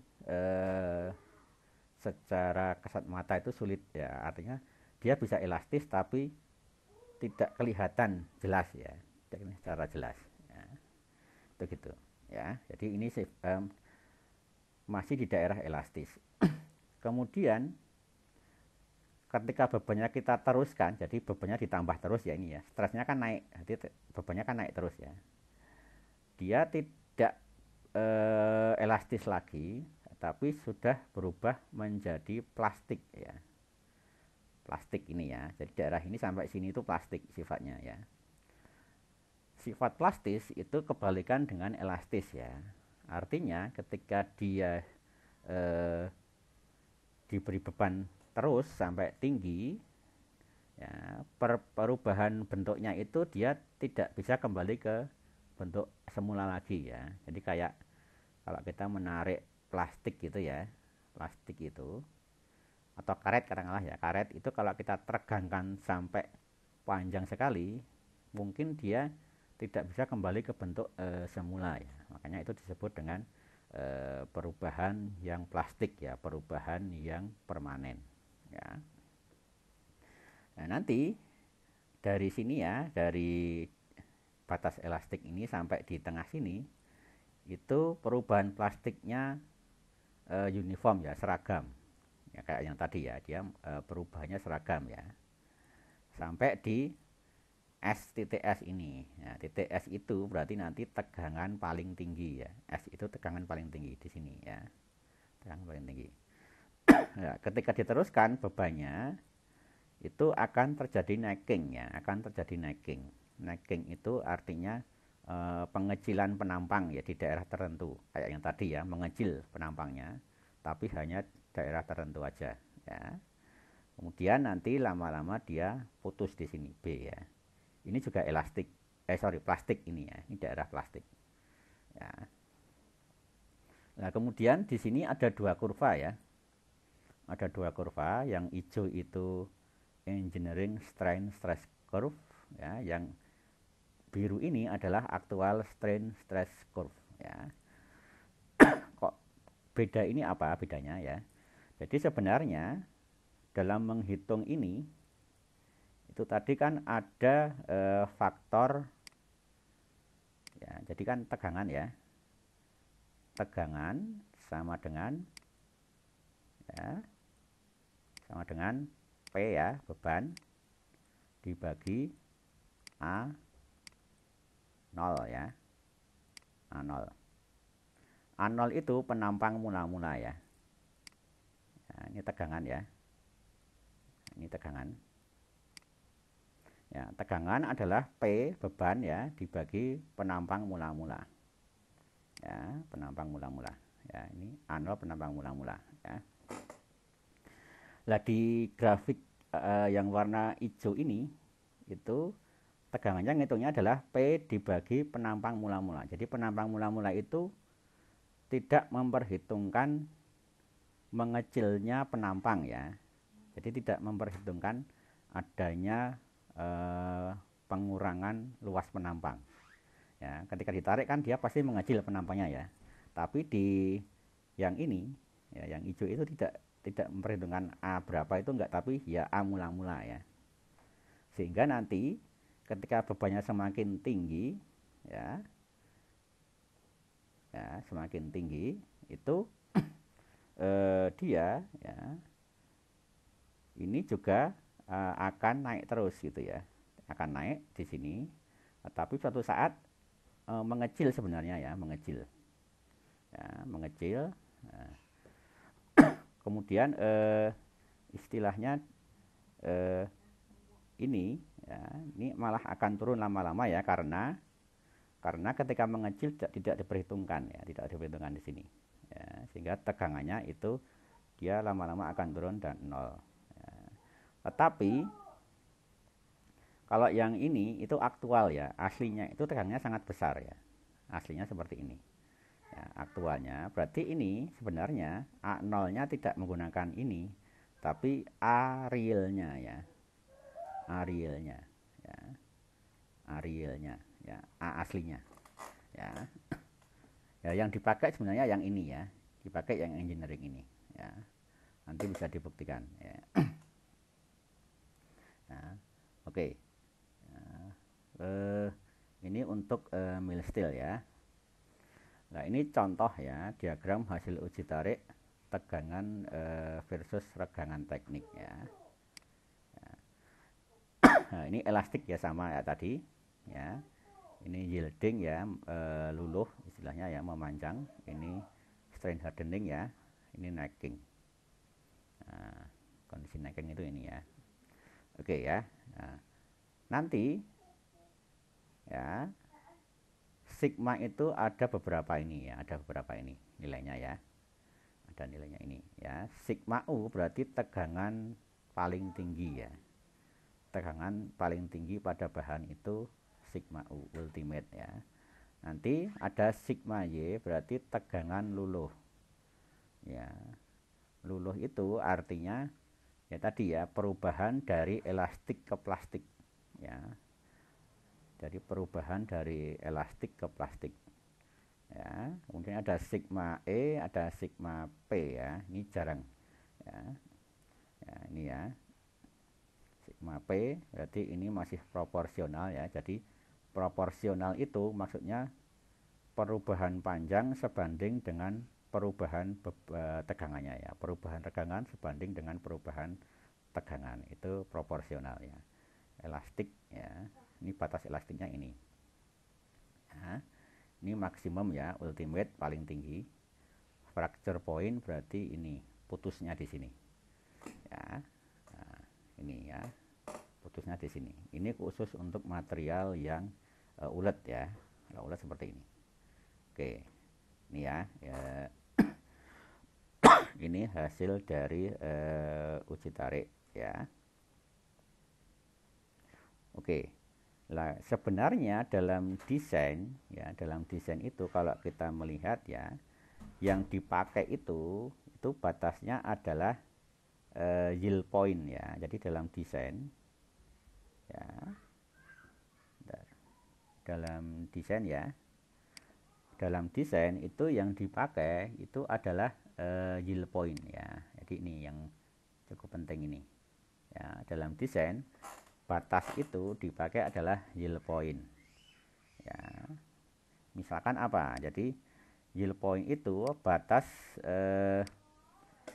secara kasat mata itu sulit ya. Artinya dia bisa elastis tapi tidak kelihatan jelas ya, secara jelas ya. Itu gitu ya. Jadi ini masih di daerah elastis. Kemudian ketika bebannya kita teruskan, jadi bebannya ditambah terus ya ini ya, stresnya kan naik, jadi bebannya kan naik terus ya. Dia tidak elastis lagi, tapi sudah berubah menjadi plastik ya. Plastik ini ya. Jadi daerah ini sampai sini itu plastik sifatnya ya. Sifat plastis itu kebalikan dengan elastis ya. Artinya ketika dia diberi beban terus sampai tinggi ya, perubahan bentuknya itu dia tidak bisa kembali ke bentuk semula lagi ya. Jadi kayak kalau kita menarik plastik gitu ya, plastik itu atau karet katakanlah ya, karet itu kalau kita tegangkan sampai panjang sekali, mungkin dia tidak bisa kembali ke bentuk semula ya. Makanya itu disebut dengan perubahan yang plastik ya, perubahan yang permanen ya. Nah, nanti dari sini ya, dari batas elastik ini sampai di tengah sini itu perubahan plastiknya uniform ya, seragam ya, kayak yang tadi ya, dia perubahannya seragam ya, sampai di S titik S ini ya. Titik S itu berarti nanti tegangan paling tinggi ya. S itu tegangan paling tinggi di sini ya, tegangan paling tinggi. Ya, ketika diteruskan bebannya itu akan terjadi necking ya, akan terjadi necking. Necking itu artinya pengecilan penampang ya di daerah tertentu, kayak yang tadi ya, mengecil penampangnya tapi hanya daerah tertentu aja ya. Kemudian nanti lama-lama dia putus di sini B ya. Ini juga elastik, plastik ini ya, ini daerah plastik ya. Nah kemudian di sini ada dua kurva ya, ada dua kurva. Yang hijau itu engineering strain stress curve ya, yang biru ini adalah actual strain stress curve ya. Kok beda ini, apa bedanya ya? Jadi sebenarnya dalam menghitung ini itu tadi kan ada faktor ya, jadi kan tegangan ya, tegangan sama dengan ya, sama dengan P ya, beban dibagi A0 ya, A0. A0 itu penampang mula-mula ya. Nah, ini tegangan ya, ini tegangan ya. Tegangan adalah P beban ya dibagi penampang mula-mula ya, penampang mula-mula ya. Ini A0 penampang mula-mula ya. Nah di grafik yang warna hijau ini itu tegangannya ngitungnya adalah P dibagi penampang mula-mula. Jadi penampang mula-mula itu tidak memperhitungkan mengecilnya penampang ya. Jadi tidak memperhitungkan adanya pengurangan luas penampang ya. Ketika ditarik kan dia pasti mengecil penampangnya ya. Tapi di yang ini ya, yang hijau itu tidak memperhitungkan A berapa itu enggak, tapi ya A mula-mula ya. Sehingga nanti ketika bebannya semakin tinggi ya, ya semakin tinggi itu dia ya ini juga akan naik terus gitu ya, akan naik di sini, tapi suatu saat mengecil sebenarnya ya, mengecil ya, mengecil. Nah, kemudian istilahnya ini ya, ini malah akan turun lama-lama ya, karena ketika mengecil tidak diperhitungkan ya, tidak diperhitungkan di sini ya, sehingga tegangannya itu dia lama-lama akan turun dan nol. Tetapi kalau yang ini itu aktual ya, aslinya itu tegangannya sangat besar ya, aslinya seperti ini. ya, aktualnya. Berarti ini sebenarnya A0-nya tidak menggunakan ini, tapi A realnya ya. A realnya ya. A realnya ya, A aslinya ya. Ya, yang dipakai sebenarnya yang ini ya. Dipakai yang engineering ini ya. Nanti bisa dibuktikan ya. Nah, oke. Okay. Nah, ini untuk mill steel ya. Nah, ini contoh ya, diagram hasil uji tarik tegangan versus regangan teknik ya. Nah, ini elastik ya, sama ya tadi ya. Ini yielding ya, luluh istilahnya ya, memanjang. Ini strain hardening ya, ini necking. Nah, kondisi necking itu ini ya. Oke ya. Nah, nanti ya, sigma itu ada beberapa ini ya, ada beberapa ini nilainya ya. Ada nilainya ini ya. Sigma U berarti tegangan paling tinggi ya. Tegangan paling tinggi pada bahan itu sigma U ultimate ya. Nanti ada sigma Y berarti tegangan luluh ya. Luluh itu artinya ya tadi ya, perubahan dari elastik ke plastik ya. Jadi perubahan dari elastik ke plastik ya. Kemudian ada sigma E, ada sigma P ya. Ini jarang ya. Ya, ini ya. Sigma P berarti ini masih proporsional ya. Jadi proporsional itu maksudnya perubahan panjang sebanding dengan perubahan tegangannya ya. Perubahan tegangan sebanding dengan perubahan tegangan, itu proporsional ya. Elastik ya. Ini batas elastiknya ini. Nah, ini maksimum ya, ultimate paling tinggi. Fracture point berarti ini putusnya di sini ya. Nah, ini ya, putusnya di sini. Ini khusus untuk material yang ulet ya. Kalau ulet seperti ini. Oke, ini ya, ini hasil dari uji tarik ya. Oke, lah sebenarnya dalam desain ya, dalam desain itu kalau kita melihat ya, yang dipakai itu batasnya adalah yield point ya. Jadi dalam desain ya, dalam desain ya, dalam desain itu yang dipakai itu adalah yield point ya. Jadi ini yang cukup penting ini ya. Dalam desain batas itu dipakai adalah yield point ya. Misalkan apa? Jadi yield point itu batas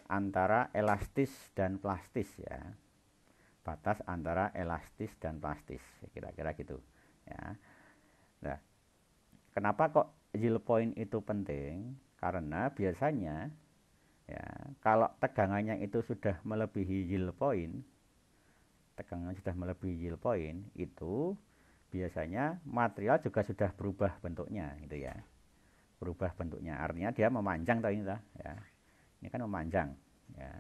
antara elastis dan plastis ya. Batas antara elastis dan plastis, kira-kira gitu ya. Nah, kenapa kok yield point itu penting? Karena biasanya ya, kalau tegangannya itu sudah melebihi yield point, tegangan sudah melebihi yield point, itu biasanya material juga sudah berubah bentuknya gitu ya. Berubah bentuknya artinya dia memanjang tadi ini ya. Ini kan memanjang ya.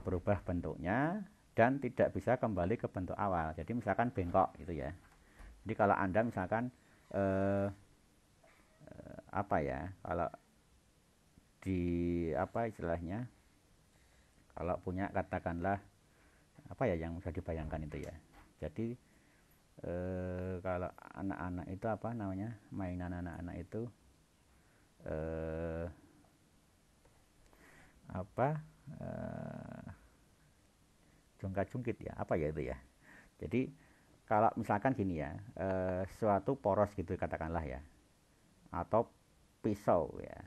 Berubah bentuknya dan tidak bisa kembali ke bentuk awal. Jadi misalkan bengkok gitu ya. Jadi kalau Anda misalkan apa ya, kalau di apa istilahnya, kalau punya katakanlah apa ya yang bisa dibayangkan itu ya. Jadi kalau anak-anak itu apa namanya, mainan anak-anak itu apa jungkat-jungkit ya, apa ya itu ya. Jadi kalau misalkan gini ya, suatu poros gitu katakanlah ya, atau pisau ya.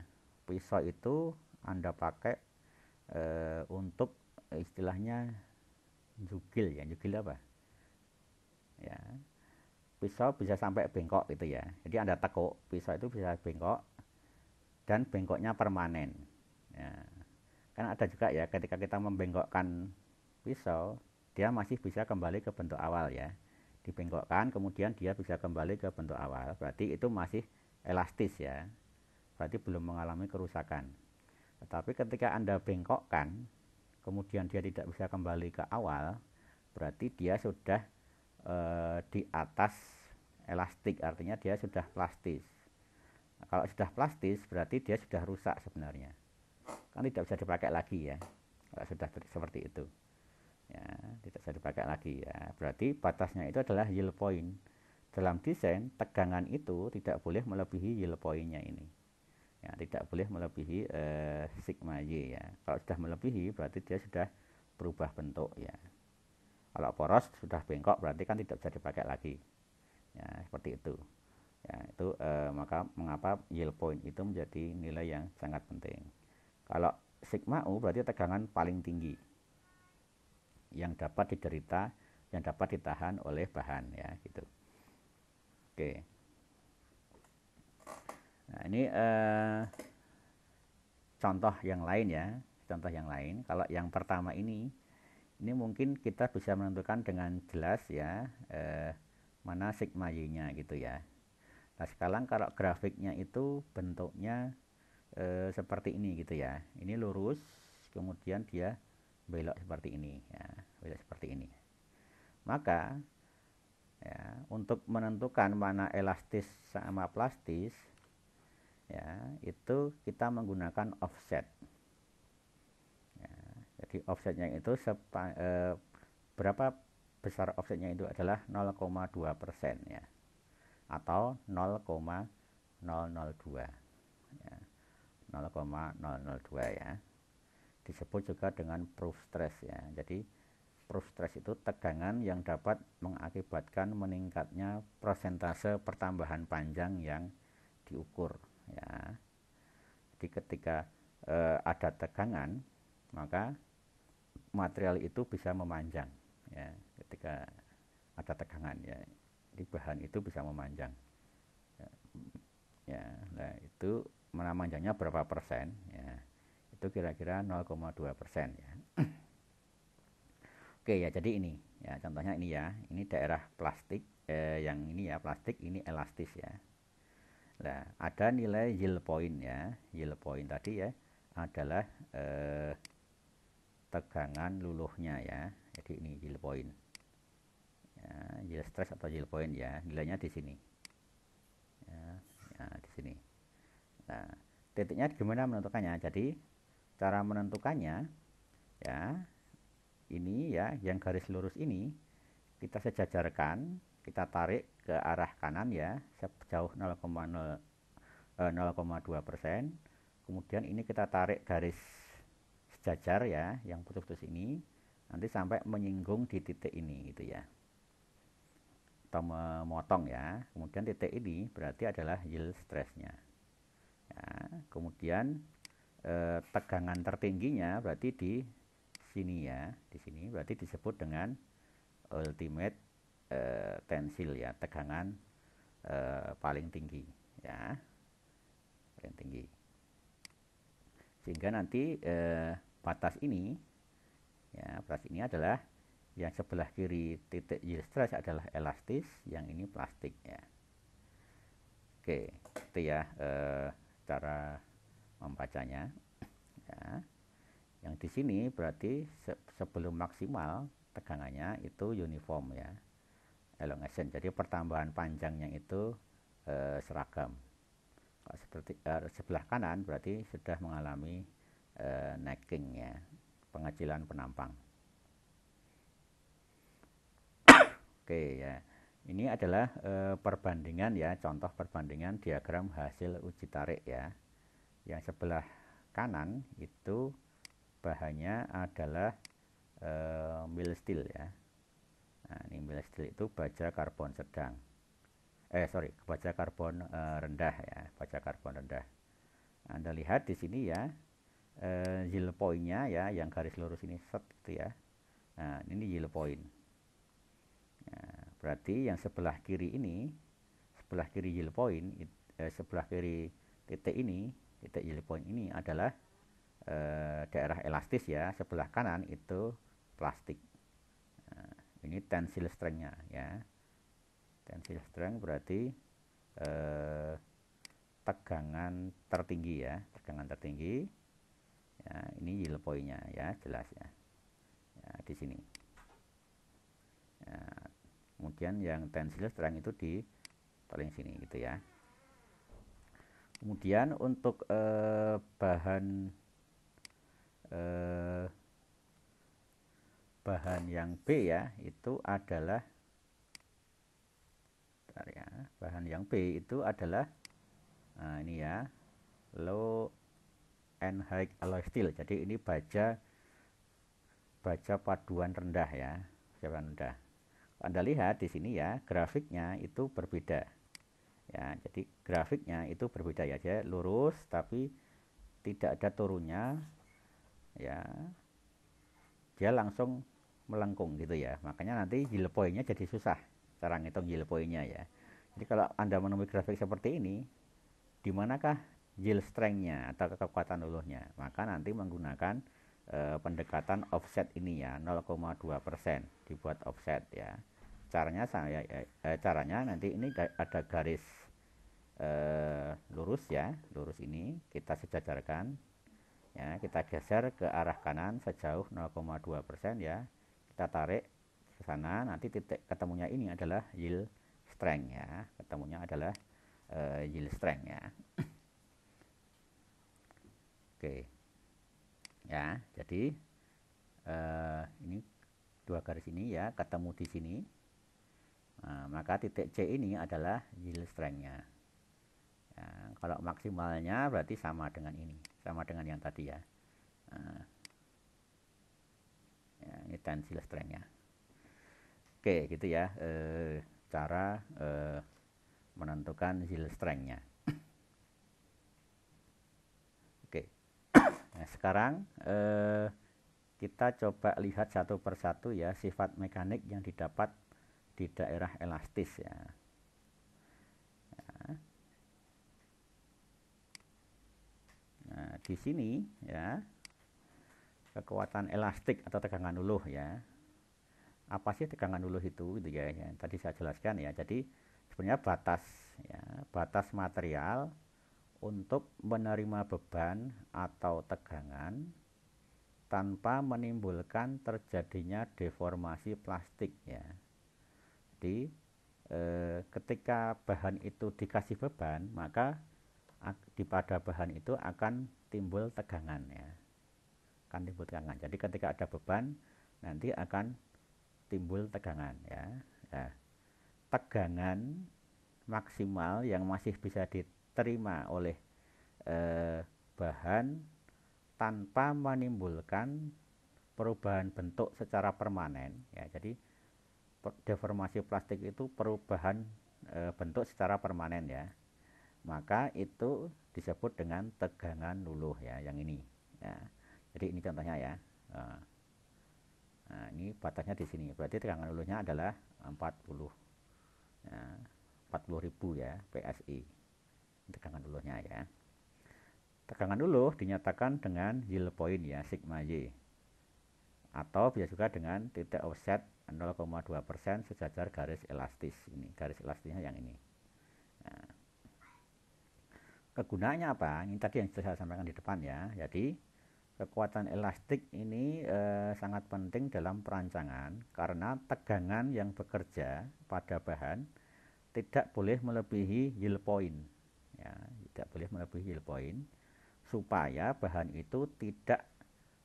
Pisau itu Anda pakai untuk istilahnya jugil ya. Jugil apa ya, pisau bisa sampai bengkok gitu ya. Jadi Anda tekuk, pisau itu bisa bengkok dan bengkoknya permanen ya. Kan ada juga ya, ketika kita membengkokkan pisau, dia masih bisa kembali ke bentuk awal ya. Dibengkokkan kemudian dia bisa kembali ke bentuk awal, berarti itu masih elastis ya, berarti belum mengalami kerusakan. Tetapi ketika Anda bengkokkan kemudian dia tidak bisa kembali ke awal, berarti dia sudah di atas elastik, artinya dia sudah plastis. Kalau sudah plastis berarti dia sudah rusak sebenarnya, kan tidak bisa dipakai lagi ya. Kalau sudah seperti itu ya, tidak bisa dipakai lagi ya. Berarti batasnya itu adalah yield point. Dalam desain, tegangan itu tidak boleh melebihi yield point-nya ini ya, tidak boleh melebihi sigma y ya. Kalau sudah melebihi berarti dia sudah berubah bentuk ya. Kalau poros sudah bengkok berarti kan tidak bisa dipakai lagi ya, seperti itu ya. Itu maka mengapa yield point itu menjadi nilai yang sangat penting. Kalau sigma u berarti tegangan paling tinggi yang dapat diderita, yang dapat ditahan oleh bahan ya, gitu. Oke. Nah, ini contoh yang lain ya, contoh yang lain. Kalau yang pertama ini mungkin kita bisa menentukan dengan jelas ya, mana sigma y-nya gitu ya. Nah, sekarang kalau grafiknya itu bentuknya seperti ini gitu ya. Ini lurus, kemudian dia belok seperti ini ya, belok seperti ini. Maka ya, untuk menentukan mana elastis sama plastis ya, itu kita menggunakan offset ya. Jadi offsetnya itu berapa besar offsetnya itu adalah 0,2% ya, atau 0,002 ya, 0,002 ya. Disebut juga dengan proof stress ya. Jadi proof stress itu tegangan yang dapat mengakibatkan meningkatnya persentase pertambahan panjang yang diukur ya. Jadi ketika ada tegangan, maka material itu bisa memanjang ya. Ketika ada tegangan ya, di bahan itu bisa memanjang ya. Nah, itu memanjangnya berapa persen ya, itu kira-kira 0,2% ya. Oke ya, jadi ini ya contohnya ini ya, ini daerah plastik, yang ini ya plastik, ini elastis ya. Nah, ada nilai yield point ya. Yield point tadi ya adalah tegangan luluhnya ya. Jadi ini yield point ya, yield stress atau yield point ya, nilainya di sini ya, ya di sini. Nah, titiknya gimana menentukannya? Jadi cara menentukannya ya, ini ya, yang garis lurus ini kita sejajarkan, kita tarik ke arah kanan ya, sejauh 0,2%. Kemudian ini kita tarik garis sejajar ya, yang putus-putus ini, nanti sampai menyinggung di titik ini gitu ya, atau memotong ya. Kemudian titik ini berarti adalah yield stressnya ya. Kemudian tegangan tertingginya berarti di sini ya, di sini berarti disebut dengan ultimate tensil ya, tegangan paling tinggi ya, paling tinggi. Sehingga nanti batas ini ya, batas ini adalah yang sebelah kiri titik yield stress adalah elastis, yang ini plastik ya. Oke, itu ya cara membacanya ya. Yang di sini berarti sebelum maksimal tegangannya itu uniform ya, elongation. Jadi pertambahan panjangnya itu seragam. Kalau seperti sebelah kanan berarti sudah mengalami necking ya, pengecilan penampang. Oke ya, ini adalah perbandingan ya, contoh perbandingan diagram hasil uji tarik ya. Yang sebelah kanan itu bahannya adalah mild steel ya. Nah, ini mild steel itu baja karbon sedang. Baja karbon rendah ya, baja karbon rendah. Anda lihat di sini ya, yield point-nya ya, yang garis lurus ini set gitu ya. Nah, ini yield point. Nah, berarti yang sebelah kiri ini, sebelah kiri yield point, sebelah kiri titik ini, titik yield point ini adalah daerah elastis ya. Sebelah kanan itu plastik. Nah, ini tensile strength-nya ya. Tensile strength berarti tegangan tertinggi ya, tegangan tertinggi ya. Ini yield point-nya ya, jelas ya, ya di sini ya. Kemudian yang tensile strength itu di paling sini gitu ya. Kemudian untuk eh, bahan yang B ya, itu adalah bahan yang B itu adalah, nah ini ya, low and high alloy steel. Jadi ini baja paduan rendah ya, paduan rendah. Anda lihat di sini ya, grafiknya itu berbeda. Ya, jadi grafiknya itu berbeda ya, dia lurus tapi tidak ada turunnya ya. Dia langsung melengkung gitu ya. Makanya nanti yield point-nya jadi susah cara ngitung yield point-nya ya. Jadi kalau Anda menemui grafik seperti ini, di manakah yield strength-nya atau kekuatan luluhnya? Maka nanti menggunakan pendekatan offset ini ya, 0,2% dibuat offset ya. Caranya nanti ini ada garis lurus ya, lurus ini kita sejajarkan ya, kita geser ke arah kanan sejauh 0,2% ya, kita tarik ke sana, nanti titik ketemunya ini adalah yield strength ya, ketemunya adalah yield strength ya. Oke ya, jadi ini dua garis ini ya ketemu di sini. Nah, maka titik C ini adalah yield strength-nya ya. Kalau maksimalnya berarti sama dengan ini, sama dengan yang tadi ya. Nah, ya ini tensile strength-nya. Oke gitu ya, cara menentukan yield strength-nya. Oke, nah sekarang kita coba lihat satu persatu ya sifat mekanik yang didapat di daerah elastis ya. Nah, di sini ya, kekuatan elastik atau tegangan luluh ya. Apa sih tegangan luluh itu gitu ya, yang tadi saya jelaskan ya. Jadi sebenarnya batas ya, batas material untuk menerima beban atau tegangan tanpa menimbulkan terjadinya deformasi plastik ya. Jadi ketika bahan itu dikasih beban, maka pada bahan itu akan timbul tegangan ya, akan timbul tegangan. Jadi ketika ada beban nanti akan timbul tegangan ya. Nah, tegangan maksimal yang masih bisa diterima oleh bahan tanpa menimbulkan perubahan bentuk secara permanen ya. Jadi deformasi plastik itu perubahan bentuk secara permanen ya, maka itu disebut dengan tegangan luluh ya, yang ini ya. Jadi ini contohnya ya. Nah, ini batasnya di sini, berarti tegangan luluhnya adalah 40 ya, 40.000 ya PSI tegangan luluhnya ya. Tegangan luluh dinyatakan dengan yield point ya, sigma Y, atau bisa juga dengan titik offset 0,2% sejajar garis elastis. Ini garis elastisnya yang ini. Nah, kegunaannya apa? Ini tadi yang sudah saya sampaikan di depan ya. Jadi kekuatan elastik ini sangat penting dalam perancangan karena tegangan yang bekerja pada bahan tidak boleh melebihi yield point ya, tidak boleh melebihi yield point supaya bahan itu tidak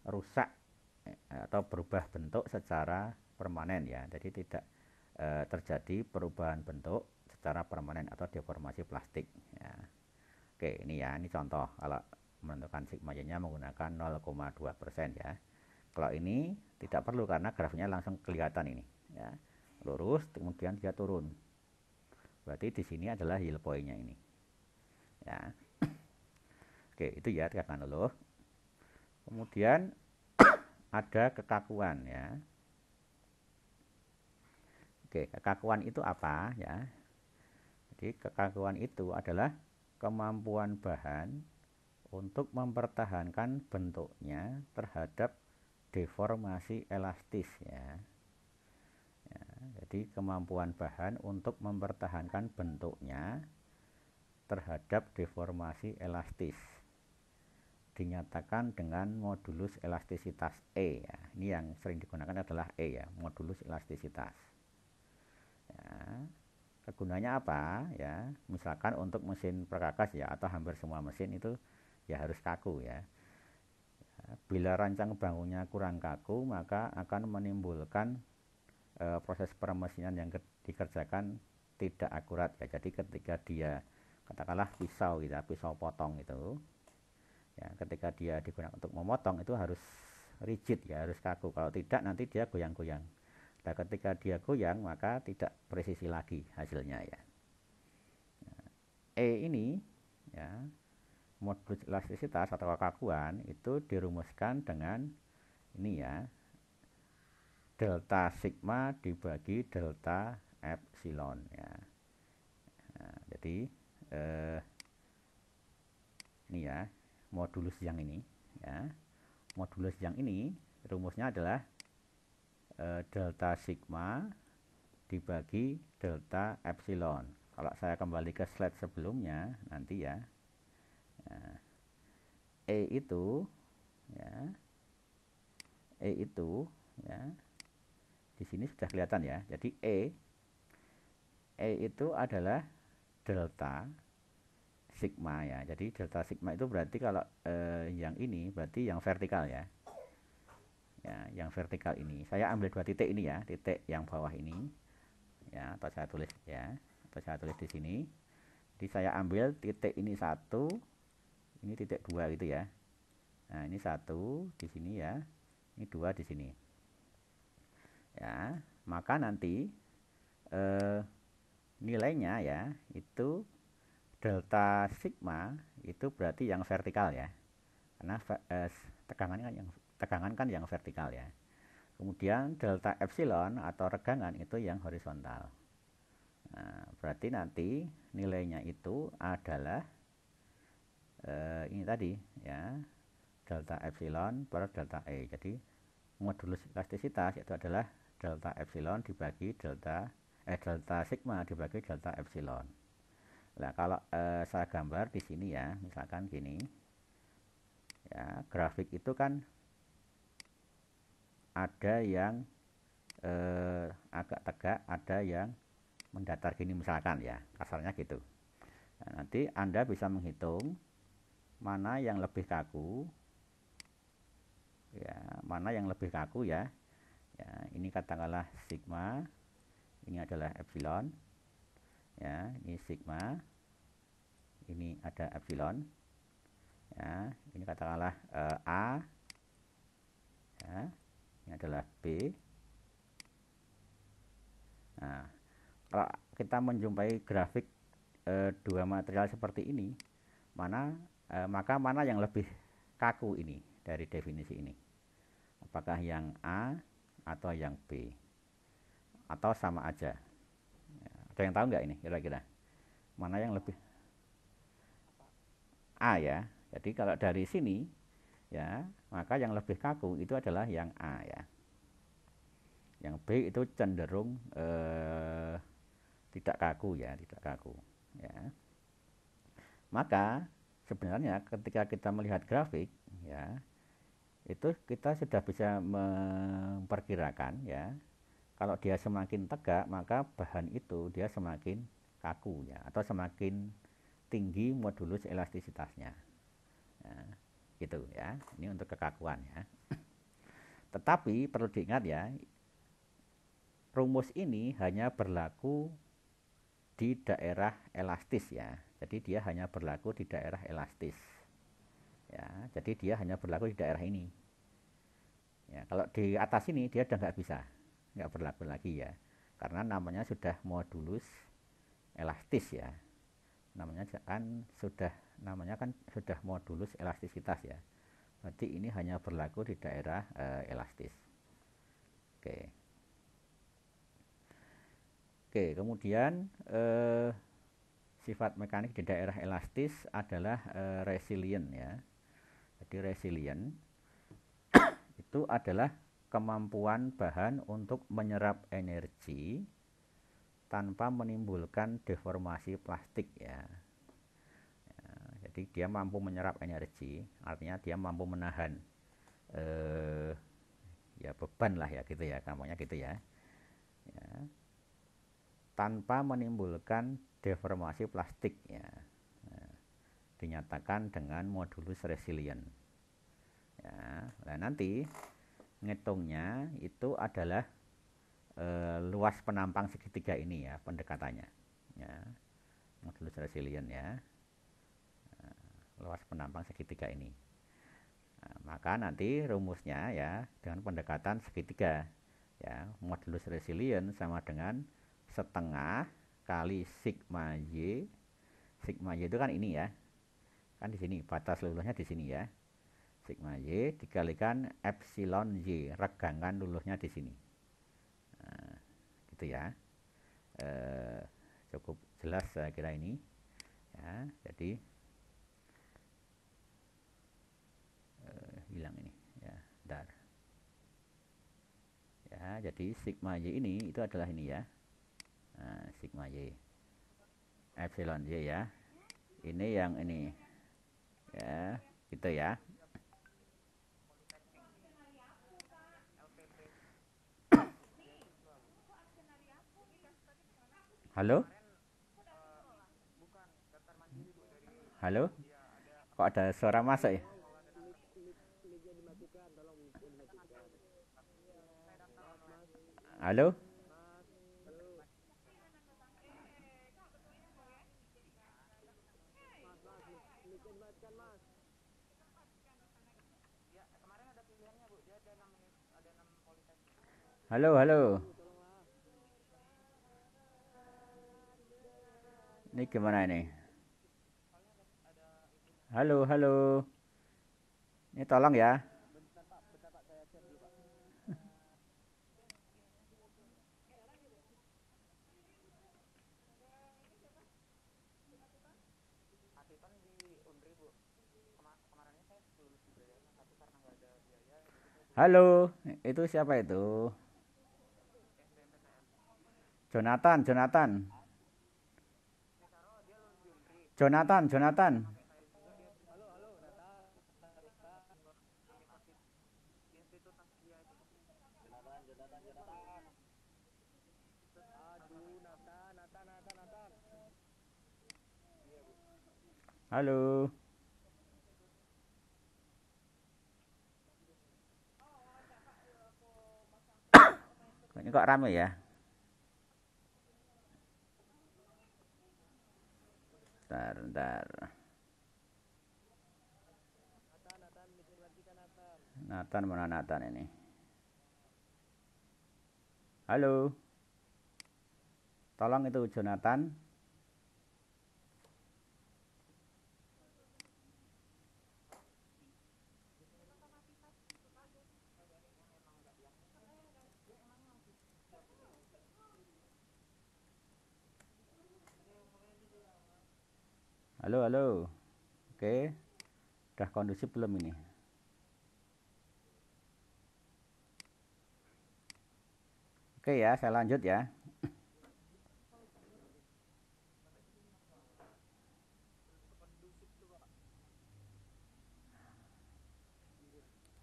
rusak atau berubah bentuk secara permanen ya. Jadi tidak terjadi perubahan bentuk secara permanen atau deformasi plastik ya. Oke, ini ya, ini contoh kalau menentukan sigma Y-nya menggunakan 0,2% ya. Kalau ini tidak perlu karena grafiknya langsung kelihatan ini ya. Lurus kemudian dia turun. Berarti di sini adalah yield point-nya ini. Ya. Oke, itu ya tegangan luluh. Kemudian ada kekakuan ya. Oke, kekakuan itu apa ya? Jadi kekakuan itu adalah kemampuan bahan untuk mempertahankan bentuknya terhadap deformasi elastis ya. Ya, jadi kemampuan bahan untuk mempertahankan bentuknya terhadap deformasi elastis dinyatakan dengan modulus elastisitas E ya. Ini yang sering digunakan adalah E ya, modulus elastisitas ya. gunanya apa ya? Misalkan untuk mesin perkakas ya, atau hampir semua mesin itu ya harus kaku ya. Bila rancang bangunnya kurang kaku, maka akan menimbulkan proses permesinan yang dikerjakan tidak akurat ya. Jadi ketika dia, katakanlah pisau gitu, pisau potong itu ya, ketika dia digunakan untuk memotong itu harus rigid ya, harus kaku. Kalau tidak nanti dia goyang-goyang. Nah, ketika dia goyang maka tidak presisi lagi hasilnya ya. E ini ya, modulus elastisitas atau kekakuan itu dirumuskan dengan ini ya, delta sigma dibagi delta epsilon ya. Nah, jadi ini ya, modulus yang ini ya, modulus yang ini rumusnya adalah delta sigma dibagi delta epsilon. Kalau saya kembali ke slide sebelumnya nanti ya, E itu ya, E itu ya, di sini sudah kelihatan ya. Jadi E itu adalah delta sigma ya. Jadi delta sigma itu berarti kalau yang ini berarti yang vertikal ya. Ya, yang vertikal ini. Saya ambil 2 titik ini ya, titik yang bawah ini. Ya, atau saya tulis ya, atau saya tulis di sini. Jadi saya ambil titik ini 1, ini titik 2 gitu ya. Nah, ini 1 di sini ya. Ini 2 di sini. Ya, maka nanti nilainya ya itu delta sigma itu berarti yang vertikal ya. Karena tegangan kan yang vertikal ya. Kemudian delta epsilon atau regangan itu yang horizontal. Nah, berarti nanti nilainya itu adalah ini tadi ya, delta epsilon per delta E. Jadi modulus elastisitas itu adalah delta epsilon dibagi delta sigma dibagi delta epsilon. Nah, kalau saya gambar di sini ya, misalkan gini ya, grafik itu kan ada yang agak tegak, ada yang mendatar gini misalkan ya, kasarnya gitu. Nah, nanti Anda bisa menghitung mana yang lebih kaku ya, mana yang lebih kaku ya. Ya, ini katakanlah sigma, ini adalah epsilon ya, ini sigma, ini ada epsilon ya, ini katakanlah A ya, ini adalah B. Nah, kalau kita menjumpai grafik dua material seperti ini, maka mana yang lebih kaku ini dari definisi ini? Apakah yang A atau yang B? Atau sama aja? Ya, ada yang tahu nggak ini kira-kira? Mana yang lebih? A ya. Jadi kalau dari sini ya, maka yang lebih kaku itu adalah yang A ya. Yang B itu cenderung tidak kaku ya, tidak kaku ya. Maka sebenarnya ketika kita melihat grafik ya, itu kita sudah bisa memperkirakan ya, kalau dia semakin tegak maka bahan itu dia semakin kaku ya, atau semakin tinggi modulus elastisitasnya ya, gitu ya. Ini untuk kekakuan ya. Tetapi perlu diingat ya, rumus ini hanya berlaku di daerah elastis ya. Jadi dia hanya berlaku di daerah elastis. Ya, jadi dia hanya berlaku di daerah ini. Ya, kalau di atas ini dia udah nggak berlaku lagi ya. Karena namanya sudah modulus elastis ya. Namanya kan sudah modulus elastisitas ya. Berarti ini hanya berlaku di daerah elastis. Oke. Oke, kemudian sifat mekanik di daerah elastis adalah resilient ya. Jadi resilient itu adalah kemampuan bahan untuk menyerap energi tanpa menimbulkan deformasi plastik ya. Jadi dia mampu menyerap energi, artinya dia mampu menahan ya beban lah ya gitu ya, gampangnya gitu ya. Ya. tanpa menimbulkan deformasi plastik ya. Nah, dinyatakan dengan modulus resilient. Ya, nah nanti ngitungnya itu adalah luas penampang segitiga ini ya pendekatannya. Ya, modulus resilient ya. Luas penampang segitiga ini. Nah, maka nanti rumusnya ya dengan pendekatan segitiga. Ya, modulus resilient sama dengan setengah kali sigma y. Sigma y itu kan ini ya. Kan di sini batas lulusnya di sini ya. Sigma y dikalikan epsilon y, regangan lulusnya di sini. Nah, gitu ya. Cukup jelas saya kira ini. Ya, jadi hilang ini ya, bentar. Ya, jadi sigma y ini itu adalah ini ya. Nah, sigma y. Epsilon y ya. Ini yang ini. Ya, gitu ya. Halo? Halo? Kok ada suara masuk ya? Halo? Halo, halo. Ini gimana ini? Halo, halo. Ini tolong ya. Halo, itu siapa itu? Jonathan, Jonathan. Jonathan, Jonathan. Halo. Ini kok rame ya? Bentar, bentar. Nathan mana Nathan ini? Halo. Tolong itu Jonathan. Halo, halo. Oke. Udah kondusif belum ini? Oke ya, saya lanjut ya.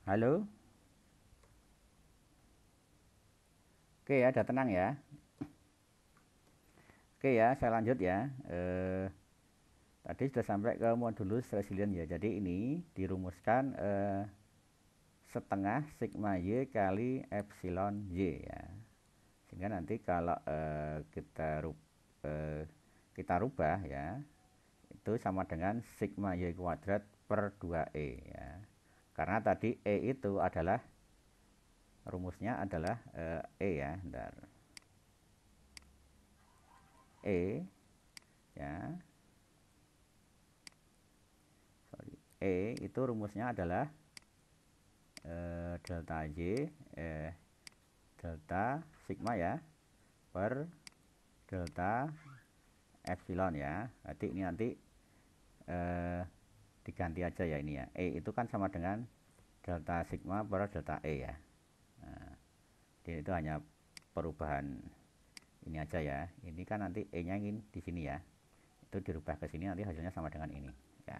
Halo. Oke ya, udah tenang ya. Oke ya, saya lanjut ya. Tadi sudah sampai ke modulus resilient ya. Jadi ini dirumuskan setengah sigma y kali epsilon y ya. Sehingga nanti kalau kita rubah ya, itu sama dengan sigma y kuadrat per 2e ya. Karena tadi e itu adalah rumusnya adalah e ya, bentar. E ya. Sorry. E itu rumusnya adalah delta y delta sigma ya per delta epsilon ya. Jadi ini nanti diganti aja ya ini ya. E itu kan sama dengan delta sigma per delta E ya. Nah, jadi itu hanya perubahan ini aja ya. Ini kan nanti E-nya ingin di sini ya. Itu dirubah ke sini nanti hasilnya sama dengan ini ya.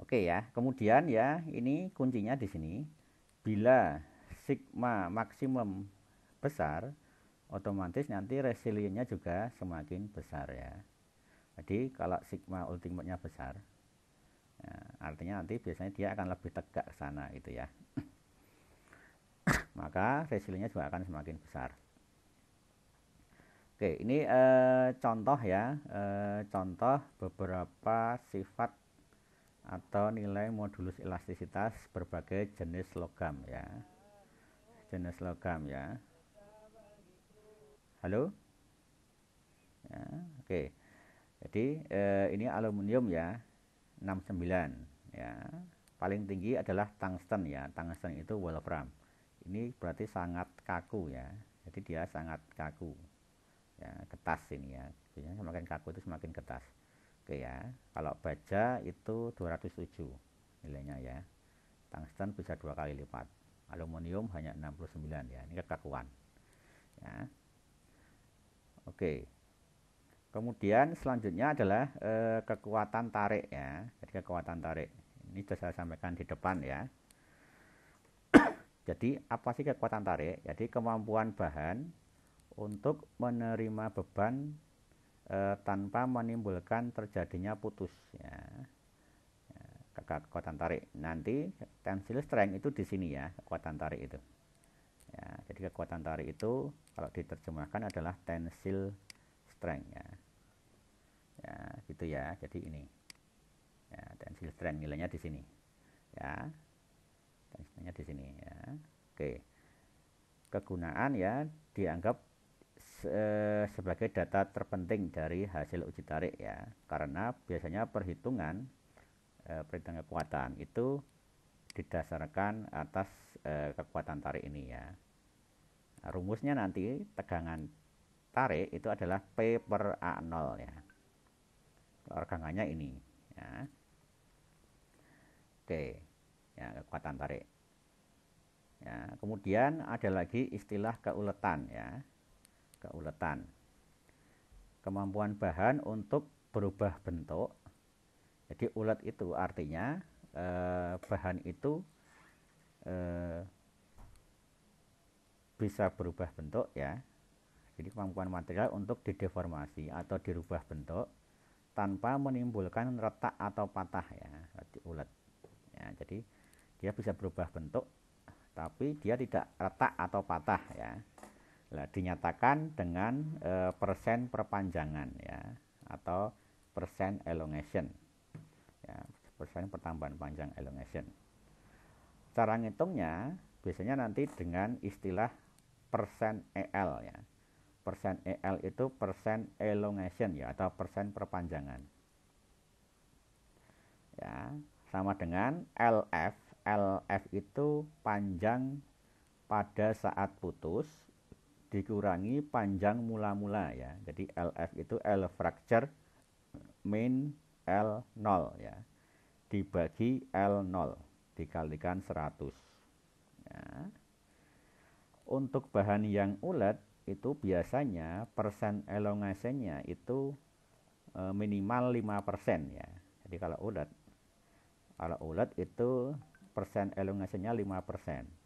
Oke ya. Kemudian ya, ini kuncinya di sini. Bila sigma maksimum besar, otomatis nanti resiliennya juga semakin besar ya. Jadi kalau sigma ultimate-nya besar, ya, artinya nanti biasanya dia akan lebih tegak ke sana gitu ya. Maka resiliennya juga akan semakin besar. Oke, ini contoh ya, contoh beberapa sifat atau nilai modulus elastisitas berbagai jenis logam ya. Jenis logam ya. Halo? Ya, oke. Jadi ini aluminium ya, 69 ya. Paling tinggi adalah tungsten ya. Tungsten itu wolfram. Ini berarti sangat kaku ya. Jadi dia sangat kaku. Ya, ketas ini ya. Biasanya semakin kaku itu semakin ketas. Oke ya. Kalau baja itu 207 nilainya ya. Tungsten bisa 2 kali lipat. Aluminium hanya 69 ya. Ini kekakuan. Ya. Oke. Kemudian selanjutnya adalah kekuatan tarik ya. Jadi kekuatan tarik. Ini sudah saya sampaikan di depan ya. Jadi apa sih kekuatan tarik? Jadi kemampuan bahan untuk menerima beban tanpa menimbulkan terjadinya putus ya. Kekuatan tarik. Nanti tensile strength itu di sini ya, kekuatan tarik itu. Ya, jadi kekuatan tarik itu kalau diterjemahkan adalah tensile strength ya. Ya, gitu ya. Jadi ini. Ya, tensile strength nilainya di sini. Ya. Tensilnya di sini ya. Oke. Kegunaan ya dianggap sebagai data terpenting dari hasil uji tarik ya. Karena biasanya perhitungan kekuatan itu didasarkan atas kekuatan tarik ini ya. Nah, rumusnya nanti tegangan tarik itu adalah P per A0 ya. Tegangannya ini ya. Oke ya, kekuatan tarik ya. Kemudian ada lagi istilah keuletan ya. Keuletan, kemampuan bahan untuk berubah bentuk. Jadi ulet itu artinya bahan itu bisa berubah bentuk ya. Jadi kemampuan material untuk dideformasi atau dirubah bentuk tanpa menimbulkan retak atau patah ya. Jadi ulet ya. Jadi dia bisa berubah bentuk tapi dia tidak retak atau patah ya. Nah, dinyatakan dengan persen perpanjangan ya, atau persen elongation ya, persen pertambahan panjang elongation. Cara ngitungnya biasanya nanti dengan istilah persen EL ya. Persen EL itu persen elongation ya, atau persen perpanjangan ya, sama dengan LF. LF itu panjang pada saat putus dikurangi panjang mula-mula ya. Jadi LF itu L fracture min L0 ya, dibagi L0 dikalikan 100 ya. Untuk bahan yang ulet itu biasanya persen elongationnya itu minimal 5% ya. Jadi kalau ulet itu persen elongationnya 5%.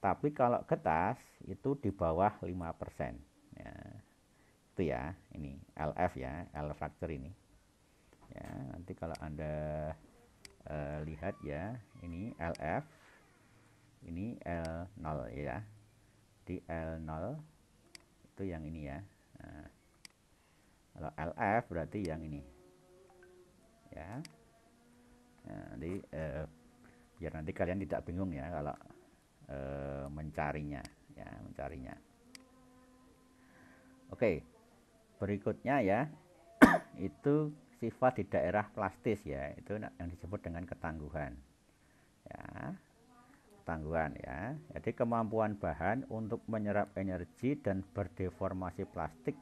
Tapi kalau getas itu di bawah 5% ya. Itu ya, ini LF ya, L factor ini ya. Nanti kalau Anda lihat ya, ini LF, ini L0 ya. Di L0 itu yang ini ya. Nah, kalau LF berarti yang ini ya. Nah, jadi biar nanti kalian tidak bingung ya kalau mencarinya ya, mencarinya. Oke, berikutnya ya itu sifat di daerah plastis ya, itu yang disebut dengan ketangguhan ya. Ketangguhan ya, jadi kemampuan bahan untuk menyerap energi dan berdeformasi plastik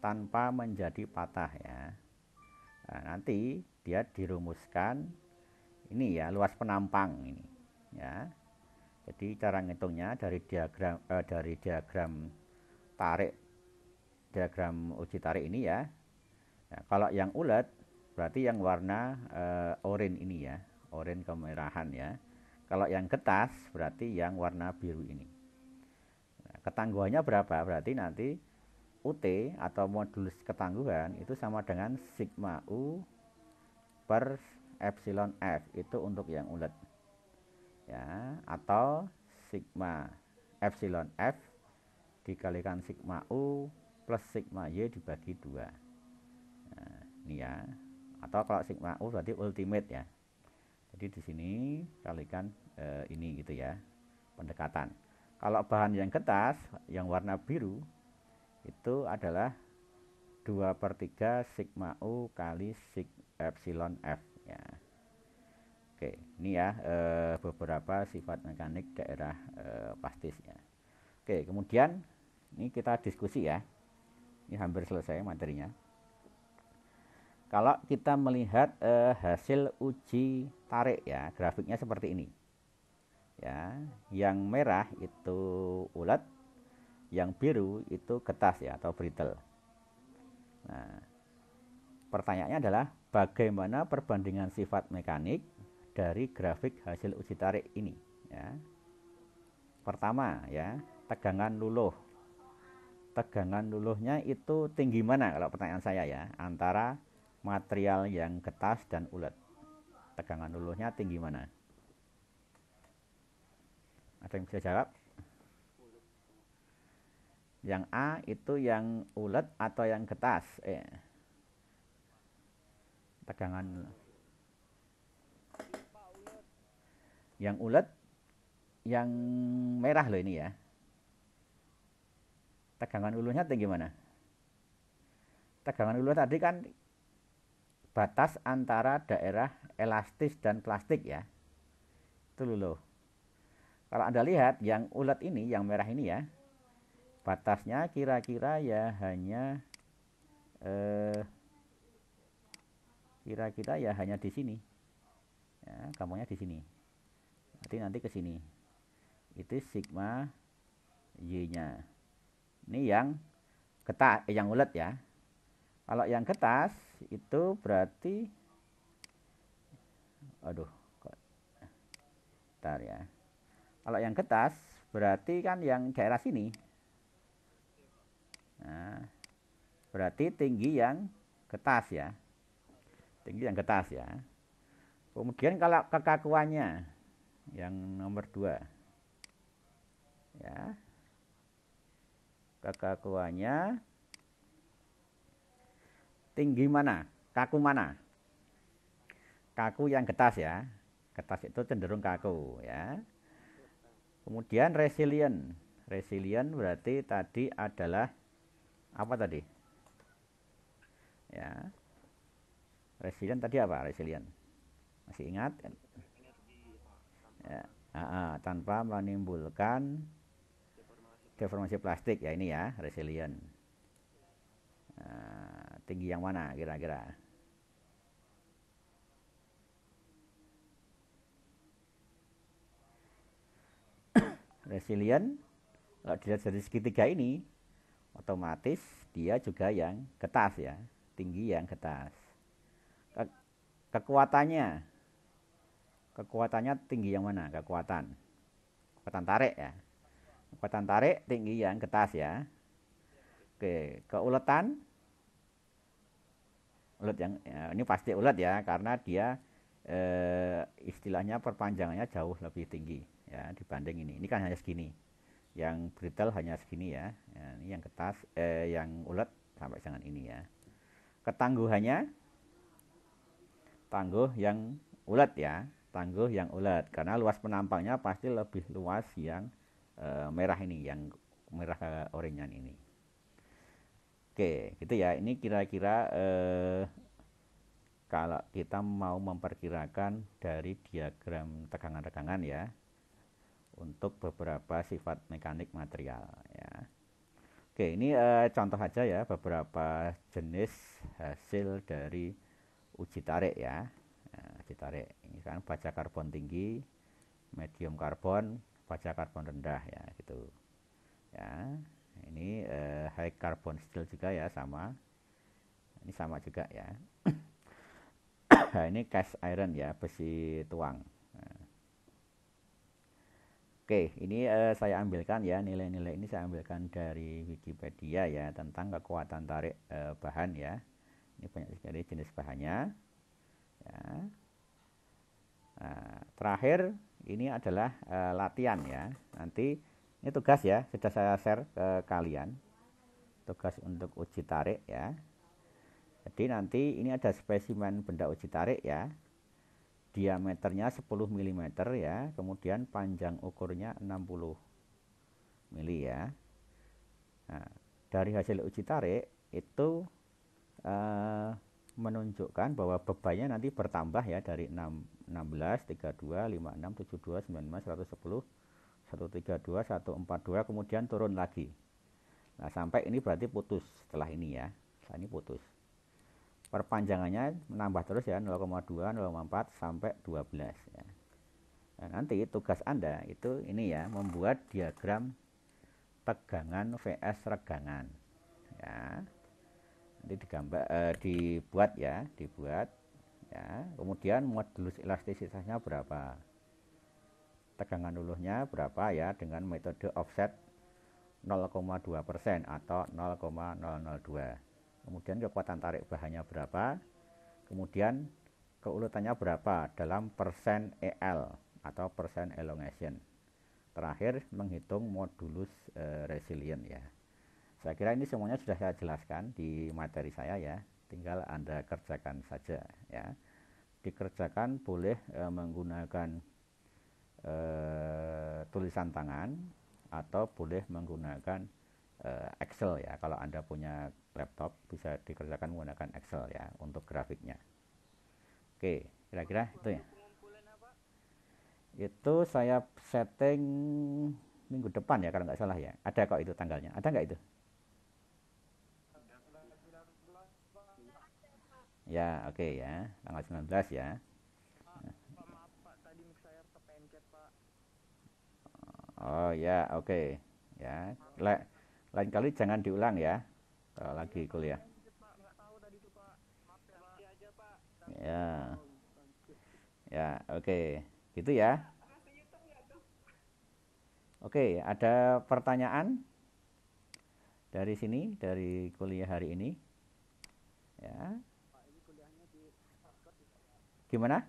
tanpa menjadi patah ya. Nah, nanti dia dirumuskan ini ya, luas penampang ini ya. Jadi cara ngitungnya dari diagram tarik, diagram uji tarik ini ya. Nah, kalau yang ulet berarti yang warna oranye ini ya, oranye kemerahan ya. Kalau yang getas berarti yang warna biru ini. Nah, ketangguhannya berapa? Berarti nanti UT atau modulus ketangguhan itu sama dengan sigma U per epsilon F, itu untuk yang ulet ya, atau sigma epsilon F dikalikan sigma U plus sigma Y dibagi 2. Nah, ini ya. Atau kalau sigma U berarti ultimate ya. Jadi di sini kalikan ini gitu ya, pendekatan. Kalau bahan yang kertas yang warna biru itu adalah 2/3 sigma U kali sig epsilon F ya. Oke, ini ya beberapa sifat mekanik daerah plastis ya. Oke, kemudian ini kita diskusi ya. Ini hampir selesai materinya. Kalau kita melihat hasil uji tarik ya, grafiknya seperti ini. Ya, yang merah itu ulet, yang biru itu getas ya atau brittle. Nah, pertanyaannya adalah bagaimana perbandingan sifat mekanik dari grafik hasil uji tarik ini ya. Pertama ya, tegangan luluh. Tegangan luluhnya itu tinggi mana kalau pertanyaan saya ya, antara material yang getas dan ulet. Tegangan luluhnya tinggi mana? Ada yang bisa jawab? Yang A itu yang ulet atau yang getas? Tegangan yang ulet, yang merah loh ini ya. Tegangan luluhnya tinggi mana? Tegangan luluh tadi kan batas antara daerah elastis dan plastik ya. Itu luluh. Kalau Anda lihat yang ulet ini, yang merah ini ya, batasnya kira-kira ya hanya kira-kira ya hanya di sini. Ya, gampangnya di sini. Nanti ke sini. Itu sigma Y-nya. Ini yang getas, yang ulet ya. Kalau yang getas itu berarti, aduh, bentar ya. Kalau yang getas berarti kan yang daerah sini. Nah, berarti tinggi yang getas ya. Tinggi yang getas ya. Kemudian kalau kekakuannya yang nomor 2. Ya. Kekakuannya tinggi mana? Kaku mana? Kaku yang getas ya. Getas itu cenderung kaku ya. Kemudian resilient. Resilient berarti tadi adalah apa tadi? Ya. Resilient tadi apa? Resilient. Masih ingat? Ya. Tanpa menimbulkan deformasi plastik ya, ini ya, resilient. Nah, tinggi yang mana kira-kira? Resilient kalau dilihat dari segitiga ini otomatis dia juga yang getas ya, tinggi yang getas. Kekuatannya tinggi yang mana? Kekuatan tarik ya. Kekuatan tarik tinggi yang getas ya. Oke, keuletan, ulet yang ya, ini pasti ulet ya, karena dia istilahnya perpanjangannya jauh lebih tinggi ya dibanding ini. Ini kan hanya segini. Yang brittle hanya segini ya. Ya, ini yang getas, yang ulet sampai dengan ini ya. Ketangguhannya tangguh yang ulet ya, tangguh yang ulet karena luas penampangnya pasti lebih luas yang merah ini, yang merah orange ini. Oke, gitu ya. Ini kira-kira kalau kita mau memperkirakan dari diagram tegangan-tegangan ya untuk beberapa sifat mekanik material ya. Oke, ini contoh aja ya beberapa jenis hasil dari uji tarik ya. Nah, uji tarik ini kan baja karbon tinggi, medium karbon, baja karbon rendah ya gitu. Ya, ini high carbon steel juga ya, sama. Ini sama juga ya. Nah, ini cast iron ya, besi tuang. Nah, Oke, ini saya ambilkan ya, nilai-nilai ini saya ambilkan dari Wikipedia ya, tentang kekuatan tarik bahan ya. Ini banyak sekali jenis bahannya ya. Nah, terakhir ini adalah latihan ya. Nanti ini tugas ya, sudah saya share ke kalian. Tugas untuk uji tarik ya. Jadi nanti ini ada spesimen benda uji tarik ya. Diameternya 10 mm ya, kemudian panjang ukurnya 60 mili ya. Nah, dari hasil uji tarik itu eh, menunjukkan bahwa bebannya nanti bertambah ya, dari 16, 32, 56, 72, 95, 110, 132, 142, kemudian turun lagi. Nah, sampai ini berarti putus setelah ini ya. Setelah ini putus. Perpanjangannya menambah terus ya, 0,2, 0,4 sampai 12 ya. Nah, nanti tugas Anda itu ini ya, membuat diagram tegangan vs regangan. Ya. Nanti dibuat ya, dibuat ya. Kemudian modulus elastisitasnya berapa? Tegangan luluhnya berapa ya, dengan metode offset 0,2% atau 0,002. Kemudian kekuatan tarik bahannya berapa? Kemudian keuletannya berapa dalam persen EL atau persen elongation. Terakhir menghitung modulus resilient ya. Saya kira ini semuanya sudah saya jelaskan di materi saya ya. Tinggal Anda kerjakan saja ya. Dikerjakan boleh menggunakan tulisan tangan atau boleh menggunakan Excel ya. Kalau Anda punya laptop bisa dikerjakan menggunakan Excel ya untuk grafiknya. Oke, kira-kira itu ya. Itu saya setting minggu depan ya kalau nggak salah ya. Ada kok itu tanggalnya. Ada nggak itu? Ya, oke ya. Tanggal 19 ya. Oh ya, oke. Ya. Lain kali jangan diulang ya. Kalau lagi kuliah. Ya. Ya, oke. Gitu ya. Oke, ada pertanyaan dari sini, dari kuliah hari ini? Ya. Gimana?